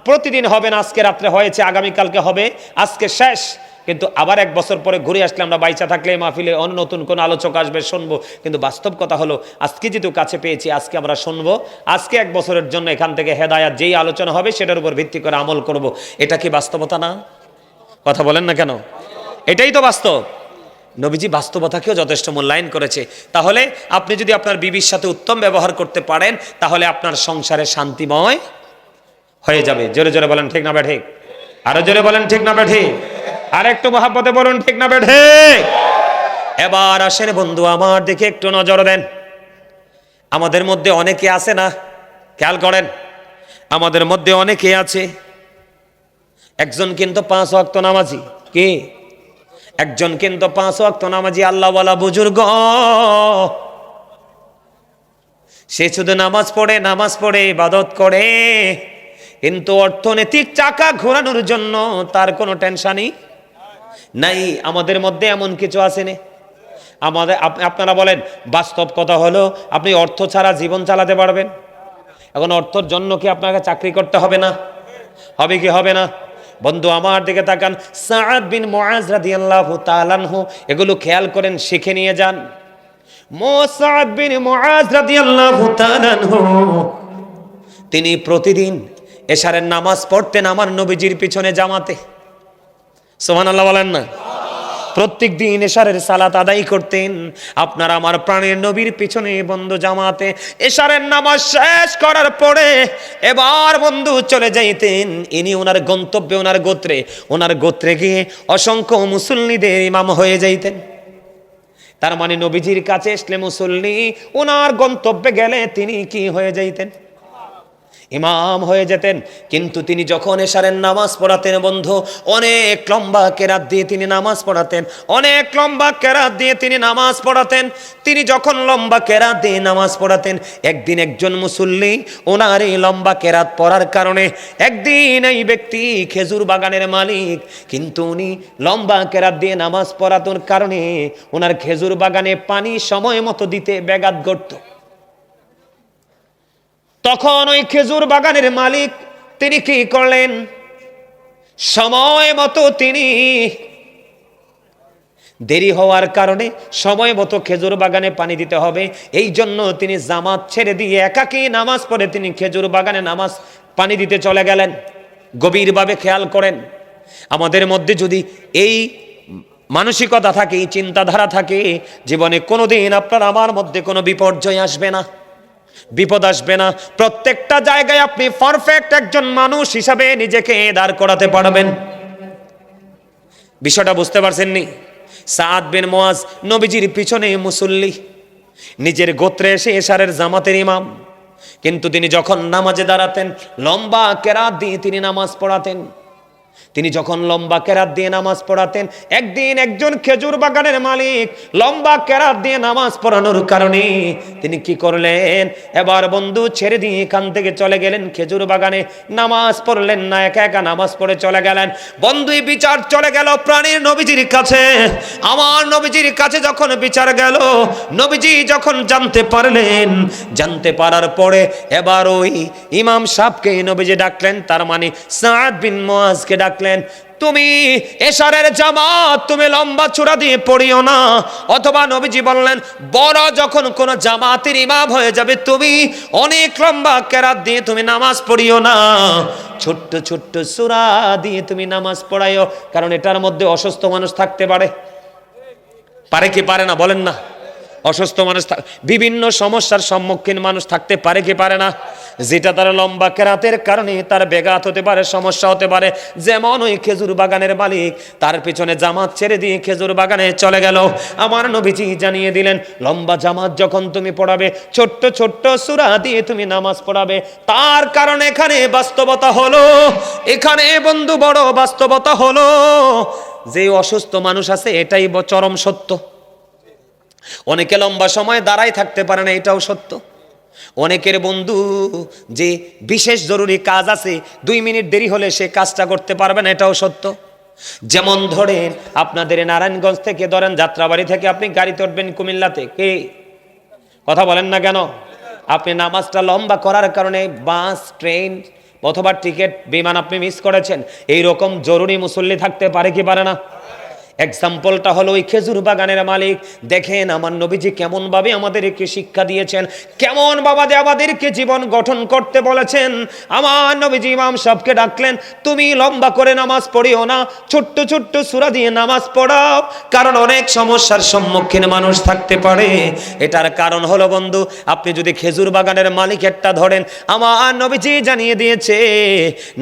প্রতিদিন হবে না, আজকে রাত্রে হয়েছে, আগামীকালকে হবে, আজকে শেষ, কিন্তু আবার 1 বছর পরে ঘুরে আসলে আমরা বাইচা থাকলে মাহফিলে অন্য নতুন কোন আলোচক আসবে, শুনবো। কিন্তু বাস্তব কথা হলো আজকে যেহেতু কাছে পেয়েছি, আজকে আমরা শুনবো, আজকে 1 বছরের জন্য এখান থেকে হেদায়াত যেই আলোচনা হবে সেটার উপর ভিত্তি করে আমল করব। এটা কি বাস্তবতা না? কথা বলেন না কেন? এটাই তো বাস্তব। নবীজি বাস্তবতাকেও যথেষ্ট মূল্যায়ন করেছে। তাহলে আপনি যদি আপনার বিবির সাথে উত্তম ব্যবহার করতে পারেন, তাহলে আপনার সংসারে শান্তিময় হয়ে যাবে। জোরে জোরে বলেন ঠিক না বেঠিক? আরো জোরে বলেন ঠিক না বেঠিক? আর একটু মহাব্বতে বলুন ঠিক না বেঠিক? এবার আসেন বন্ধু আমার দিকে একটু নজর দেন। আমাদের মধ্যে অনেকে আছে না, খেয়াল করেন, আমাদের মধ্যে অনেকে আছে, একজন কিন্তু 5 ওয়াক্ত নামাজি। কে? একজন কিন্তু 5 ওয়াক্ত নামাজি আল্লাহওয়ালা বুজুর্গ। সে শুধু নামাজ পড়ে ইবাদত করে, কিন্তু অর্থনৈতিক চাকা ঘোরানোর জন্য তার কোনো টেনশনই নাই। আমাদের মধ্যে এমন কিছু আছে না? আমাদের আপনারা বলেন, বাস্তব কথা হলো আপনি অর্থ ছাড়া জীবন চালাতে পারবেন? এখন অর্থের জন্য কি আপনাকে চাকরি করতে হবে না? হবে কি হবে না? বন্ধু আমার দিকে তাকান, সাআদ বিন মুআজ রাদিয়াল্লাহু তাআলা আনহু, এগুলো খেয়াল করেন, শিখে নিয়ে যান। সাআদ বিন মুআজ রাদিয়াল্লাহু তাআলা আনহু তিনি প্রতিদিন এশারের নামাজ পড়তেন আমার নবীজির পিছনে জামাতে। সুবহানাল্লাহ বলেন না? প্রত্যেক দিন এশারের সালাত আদায় করতেন। আপনার আমার প্রাণের নবীর পিছনে বন্ধু জামাতে এশারের নামাজ শেষ করার পরে এবার বন্ধু চলে যাইতেন ইনি ওনার গন্তব্যে, ওনার গোত্রে গিয়ে অসংখ্য মুসল্লিদের ইমাম হয়ে যাইতেন। তার মানে নবীজির কাছে আসলে মুসল্লি, ওনার গন্তব্যে গেলে তিনি কি হয়ে যাইতেন? ইমাম হয়ে যেতেন। কিন্তু তিনি যখন এশারের নামাজ পড়াতেন বন্ধু, অনেক লম্বা কেরাত দিয়ে তিনি নামাজ পড়াতেন, অনেক লম্বা কেরাত দিয়ে তিনি নামাজ পড়াতেন। তিনি যখন লম্বা কেরাত দিয়ে নামাজ পড়াতেন, একদিন একজন মুসল্লি ওনার এই লম্বা কেরাত পড়ার কারণে, একদিন এই ব্যক্তি খেজুর বাগানের মালিক, কিন্তু উনি লম্বা কেরাত দিয়ে নামাজ পড়ানোর কারণে ওনার খেজুর বাগানে পানি সময় মতো দিতে ব্যাঘাত ঘটত। তখন ওই খেজুর বাগানের মালিক তিনি কি করলেন? সময় মতো তিনি দেরি হওয়ার কারণে সময় মতো খেজুর বাগানে পানি দিতে হবে, এই জন্য তিনি জামাত ছেড়ে দিয়ে একাকী নামাজ পড়ে তিনি খেজুর বাগানে নামাজ পানি দিতে চলে গেলেন। গভীরভাবে খেয়াল করেন, আমাদের মধ্যে যদি এই মানসিকতা থাকে, এই চিন্তাধারা থাকে, জীবনে কোনোদিন আপনার আমার মধ্যে কোনো বিপর্যয় আসবে না, বিপদ আসবে না। প্রত্যেকটা জায়গায় আপনি পারফেক্ট একজন মানুষ হিসাবে নিজেকে দাঁড় করাতে পারবেন। বিষয়টা বুঝতে পারছেন নি? সাদ বিন মুআজ নবীজির পিছনে মুসল্লি, নিজের গোত্রে এসে এশারের জামাতের ইমাম, কিন্তু তিনি যখন নামাজে দাঁড়াতেন লম্বা কেরাত দিয়ে তিনি নামাজ পড়াতেন। তিনি যখন লম্বা কেরাত দিয়ে নামাজ পড়াতেন, একদিন একজন খেজুর বাগানের মালিক লম্বা কেরাত দিয়ে নামাজ পড়ানোর কারণে তিনি কি করলেন? এবার বন্ধু ছেড়ে দিয়ে এখান থেকে চলে গেলেন খেজুর বাগানে, নামাজ পড়লেন না, একা একা নামাজ পড়ে চলে গেলেন। বন্ধুই বিচার চলে গেল প্রাণীর নবীজির কাছে। আমার নবীজির কাছে যখন বিচার গেল, নবীজি যখন জানতে পারলেন, জানতে পারার পরে এবার ওই ইমাম সাহেবকে নবীজি ডাকলেন, তার মানে সাদ বিন মুআজকে ডাকলেন। তুমি এশারের জামাত তুমি লম্বা চূড়া দিয়ে পড়িও না, অথবা নবীজি বললেন বড় যখন কোন জামাতের ইমাম হয়ে যাবে তুমি অনেক লম্বা কেরাত দিয়ে তুমি নামাজ পড়িও না, ছোট্ট ছোট্ট সূরা দিয়ে তুমি নামাজ পড়াইও, কারণ এটার মধ্যে অসুস্থ মানুষ থাকতে পারে। পারে কি পারে না বলেন না? অসুস্থ মানুষ, বিভিন্ন সমস্যার সম্মুখীন মানুষ থাকতে পারে কি পারে না? যেটা তার লম্বা কেরাতের কারণে তার ব্যাঘাত হতে পারে, সমস্যা হতে পারে। যেমন ওই খেজুর বাগানের মালিক তার পিছনে জামাত ছেড়ে দিয়ে খেজুর বাগানে চলে গেল। আমার নবীজি জানিয়ে দিলেন, লম্বা জামাত যখন তুমি পড়াবে, ছোট্ট ছোট্ট সূরা দিয়ে তুমি নামাজ পড়াবে। তার কারণে এখানে বাস্তবতা হলো, এখানে বন্ধু বড় বাস্তবতা হলো, যে অসুস্থ মানুষ আছে এটাই চরম সত্য। অনেকে লম্বা সময় দাঁড়ায় থাকতে পারে না, এটাও সত্য। অনেকের বন্ধু যে বিশেষ জরুরি কাজ আছে, 2 মিনিট দেরি হলে সে কাজটা করতে পারবে না, এটাও সত্য। যেমন ধরেন আপনাদের নারায়ণগঞ্জ থেকে, ধরেন যাত্রাবাড়ি থেকে আপনি গাড়িতে উঠবেন কুমিল্লাতে, কে কথা বলেন না কেন? আপনি নামাজটা লম্বা করার কারণে বাস, ট্রেন অথবা টিকিট, বিমান আপনি মিস করেছেন, এইরকম জরুরি মুসল্লি থাকতে পারে কি পারে না? এক্সাম্পলটা হলো ওই খেজুর বাগানের মালিক। দেখেন আমার নবীজি কেমন ভাবে আমাদেরকে শিক্ষা দিয়েছেন, কেমন ভাবে আমাদেরকে জীবন গঠন করতে বলেছেন। আমার নবীজি ইমাম সাহেবকে ডাকলেন, তুমি লম্বা করে নামাজ পড়িও না, ছোট্ট ছোট্ট সূরা দিয়ে নামাজ পড়াও, কারণ অনেক সমস্যার সম্মুখীন মানুষ থাকতে পারে। এটার কারণ হলো বন্ধু, আপনি যদি খেজুর বাগানের মালিকেরটা ধরেন, আমার নবীজি জানিয়ে দিয়েছে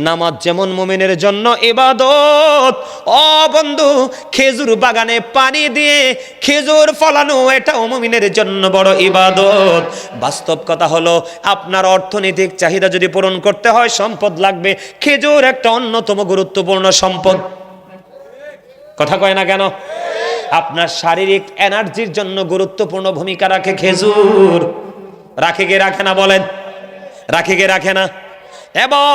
নামাজ যেমন মুমিনের জন্য ইবাদত, ও বন্ধু খেজুর বাগানে পানি দিয়ে খেজুর ফলানো এটাও মুমিনের জন্য বড় ইবাদত। বাস্তব কথা হলো, আপনার অর্থনৈতিক চাহিদা যদি পূরণ করতে হয় সম্পদ লাগবে, খেজুর একটা অন্যতম গুরুত্বপূর্ণ সম্পদ। কথা কয় না কেন? আপনার শারীরিক এনার্জির জন্য গুরুত্বপূর্ণ ভূমিকা রাখে খেজুর। রাখে কে রাখে না বলেন? রাখে কে রাখে না? এবং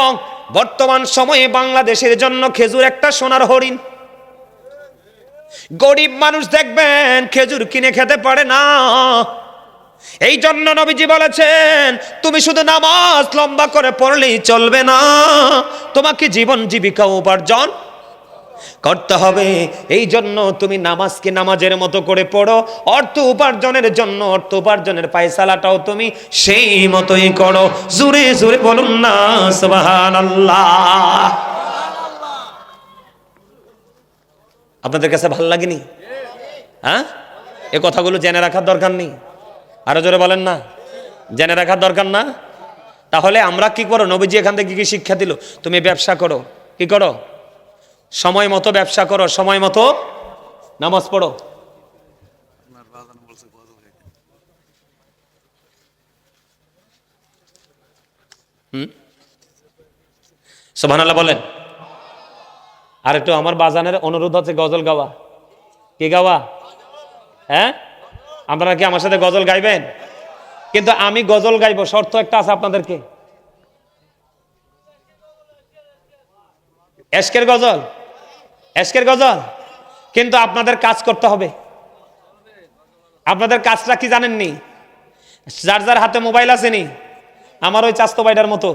বর্তমান সময়ে বাংলাদেশের জন্য খেজুর একটা সোনার হরিণ। গরিব মানুষ দেখবেন খেজুর কিনে খেতে পারে না, এই জন্য নবীজি বলেছেন তুমি শুধু নামাজ লম্বা করে পড়লেই চলবে না, তোমাকে জীবন জীবিকা উপার্জন করতে হবে। এই জন্য তুমি নামাজকে নামাজের মতো করে পড়ো, অর্থ উপার্জনের জন্য অর্থ উপার্জনের পয়সালাটাও তুমি সেই মতোই করো। জোরে জোরে বলুন না সুবহানাল্লাহ। আপনাদের কাছে ভালো লাগেনি? হ্যাঁ, এ কথাগুলো জেনে রাখার দরকার নেই? আরো জোরে বলেন না, জেনে রাখার দরকার না? তাহলে আমরা কি করো? নবীজি এখান থেকে কি শিক্ষা দিল? তুমি ব্যবসা করো, কি করো? সময় মতো ব্যবসা করো, সময় মতো নামাজ পড়ো। সুবহানাল্লাহ বলেন। আর একটু আমার বাজানের অনুরোধ হচ্ছে গজল গাওয়া। কি গাওয়া? হ্যাঁ, আপনারা কি আমার সাথে গজল গাইবেন? কিন্তু আমি গজল গাইবো, শর্ত একটা আছে আপনাদেরকে। এশকের গজল, এশকের গজল। কিন্তু আপনাদের কাজ করতে হবে। আপনাদের কাজটা কি জানেননি? যার যার হাতে মোবাইল আছে নি, আমার ওই চাস্তো বাইটার মতো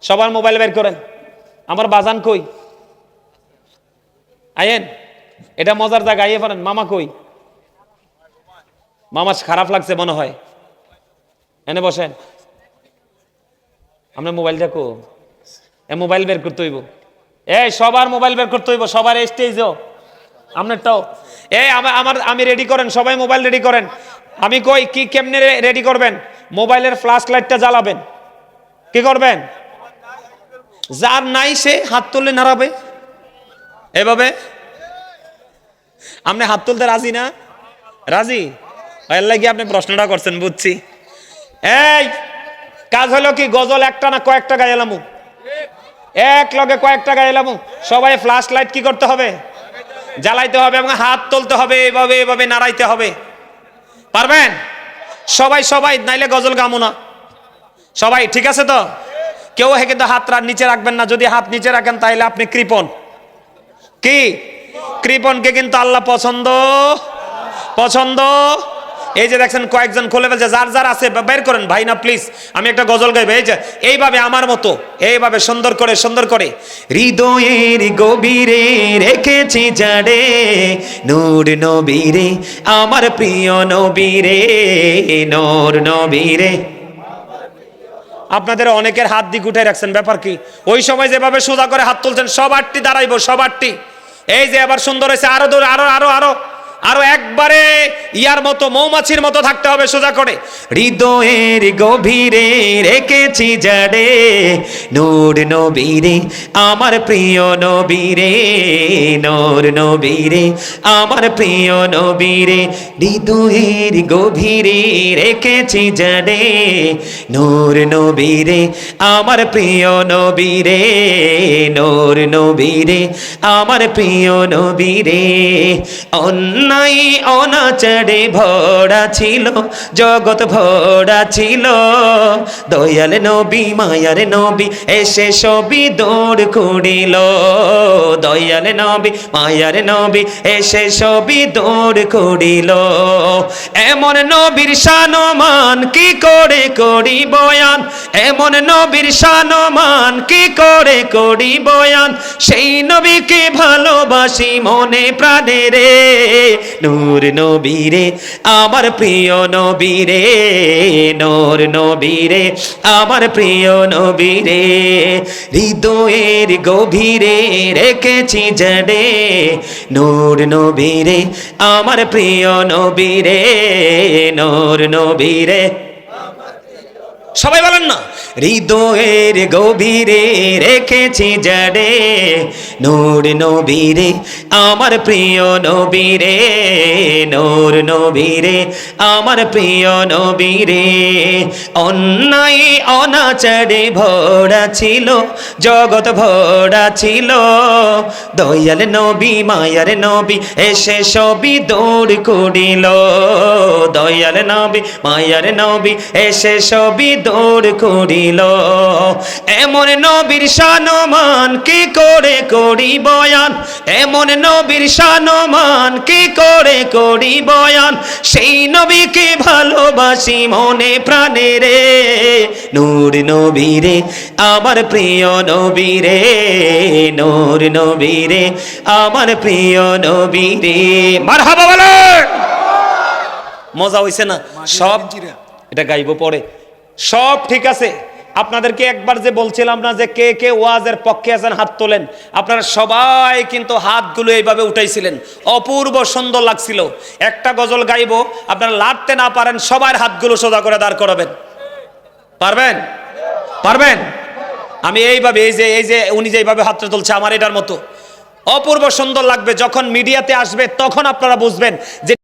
সবার মোবাইল বের করেন। আমার বাজান কই? আয়েন, এটা মজার জায়গা, আইয়ে পারেন। মামা কই? মামা খারাপ লাগছে মনে হয়, এনে বসেন। আপনার মোবাইল দেখো, এ মোবাইল বের করতে হইব। এই সবার মোবাইল বের করতে হইব, সবার স্টেজও আপনারটাও। এই আমি রেডি করেন, সবাই মোবাইল রেডি করেন। আমি কই কি কেমনে রেডি করবেন? মোবাইলের ফ্ল্যাশ লাইটটা জ্বালাবেন। কি করবেন? যার নাই সে হাত তুলে নাড়াবে এভাবে। আপনি হাত তুলতে রাজি না? রাজি? এর লাগি আপনি প্রশ্নটা করছেন, বুঝছি। এই কাজ হলো কি? গজল একটা না কয়েকটা গাইলামু, এক লগে কয়েকটা গাইলামু। সবাই ফ্ল্যাশ লাইট কি করতে হবে? জ্বালাইতে হবে এবং হাত তুলতে হবে, এভাবে এভাবে নাড়াইতে হবে। পারবেন? সবাই সবাই, নাইলে গজল গামো না। সবাই ঠিক আছে তো? কেউ কিন্তু হাত নিচে রাখবেন না। যদি হাত নিচে রাখেন তাহলে আপনি কৃপণ। কি? কৃপণকে কিন্তু আল্লাহ পছন্দ পছন্দ। এই যে দেখছেন কয়েকজন খুলে ফেলছে, যার যার আছে বের করেন ভাই না প্লিজ, আমি একটা গজল গাইব। এই যে এইভাবে আমার মতো এইভাবে সুন্দর করে সুন্দর করে। হৃদয়ের গভীরে রেখেছি জাড়ে নূর নবীরে, আমার প্রিয় নবীরে, নূর নবীরে। আপনাদের অনেকের হাত দিক উঠে রাখছেন, ব্যাপার কি? ওই সময় যেভাবে সোজা করে হাত তুলছেন, সব আটটি দাঁড়াইবো, সব আটটি। এই যে আবার সুন্দর হয়েছে, আরো দূর, আরো আরো আরো আরো একবারে ইয়ার মতো, মৌমাছির মতো থাকতে হবে সোজা করে। হৃদয়ের গভীরে রেখেছি জাড়ে নূর নবীরে, আমার প্রিয় নবীরে, নূর নবীরে, আমার প্রিয় নবীরে। হৃদয়ের গভীরে রেখেছি জাড়ে নূর নবীরে, আমার প্রিয় নবীরে, নূর নবীরে, আমার প্রিয় নবীরে। অন্যায় অনাচারে ভরা ছিল জগৎ, ভরা ছিল। দয়াল নবী মায়ার নবী এসে সবই দৌড় করিল। দয়াল নবী মায়ার নবী এসে সবই দৌড় করিল। এমন নবীর শানমান কি করে করি বয়ান, এমন নবীর শানমান কি করে করি বয়ান। সেই নবীকে ভালোবাসি মনে প্রাণে রে, নূর নবীরে, আমার প্রিয় নবীরে, নূর নবীরে, আমার প্রিয় নবীরে। হৃদয়ের গভীরে রেখেছি জাড়ে নূর নবীরে, আমার প্রিয় নবীরে, নূর নবীরে। সবাই বলেন না, হৃদয়ের গভীরে রেখেছি জাড়ে নূর নবীরে, আমার প্রিয় নবীরে, নূর নবীরে, আমার প্রিয় নবীরে। অন্যায় অনাচারে ভরা ছিল জগৎ, ভরা ছিল। দয়াল নবী মায়ার নবী এসে সবই দৌড় করিল। দয়াল নবী মায়ার নবী এসে সবই দৌড় করিল। এমন নবীর শানমান কি করে করি বয়ান, এমন নবীর শানমান কি করে করি বয়ান। সেই নবীকে ভালোবাসি মনে প্রাণে রে, নূর নবীরে, আমার প্রিয় নবীরে, নূর নবীরে, আমার প্রিয় নবীরে। মারহাবা বলেন। মজা হইছে না? সব এটা গাইবো পরে, সব ঠিক আছে, আপনাদেরকে একবার যে বলছিলাম না যে কে কে ওয়াজের পক্ষে আছেন হাত তোলেন, আপনারা সবাই কিন্তু হাতগুলো এইভাবে উঠাইছিলেন, অপূর্ব সুন্দর লাগছিল। একটা গজল গাইবো, আপনারা লাড়তে না পারেন সবার হাতগুলো সোজা করে দাঁড় করাবেন, পারবেন? পারবেন? আমি এইভাবে এই যে উনি যেভাবে হাতটা তুলছে আমার এটার মতো অপূর্ব সুন্দর লাগবে। যখন মিডিয়াতে আসবে তখন আপনারা বুঝবেন যে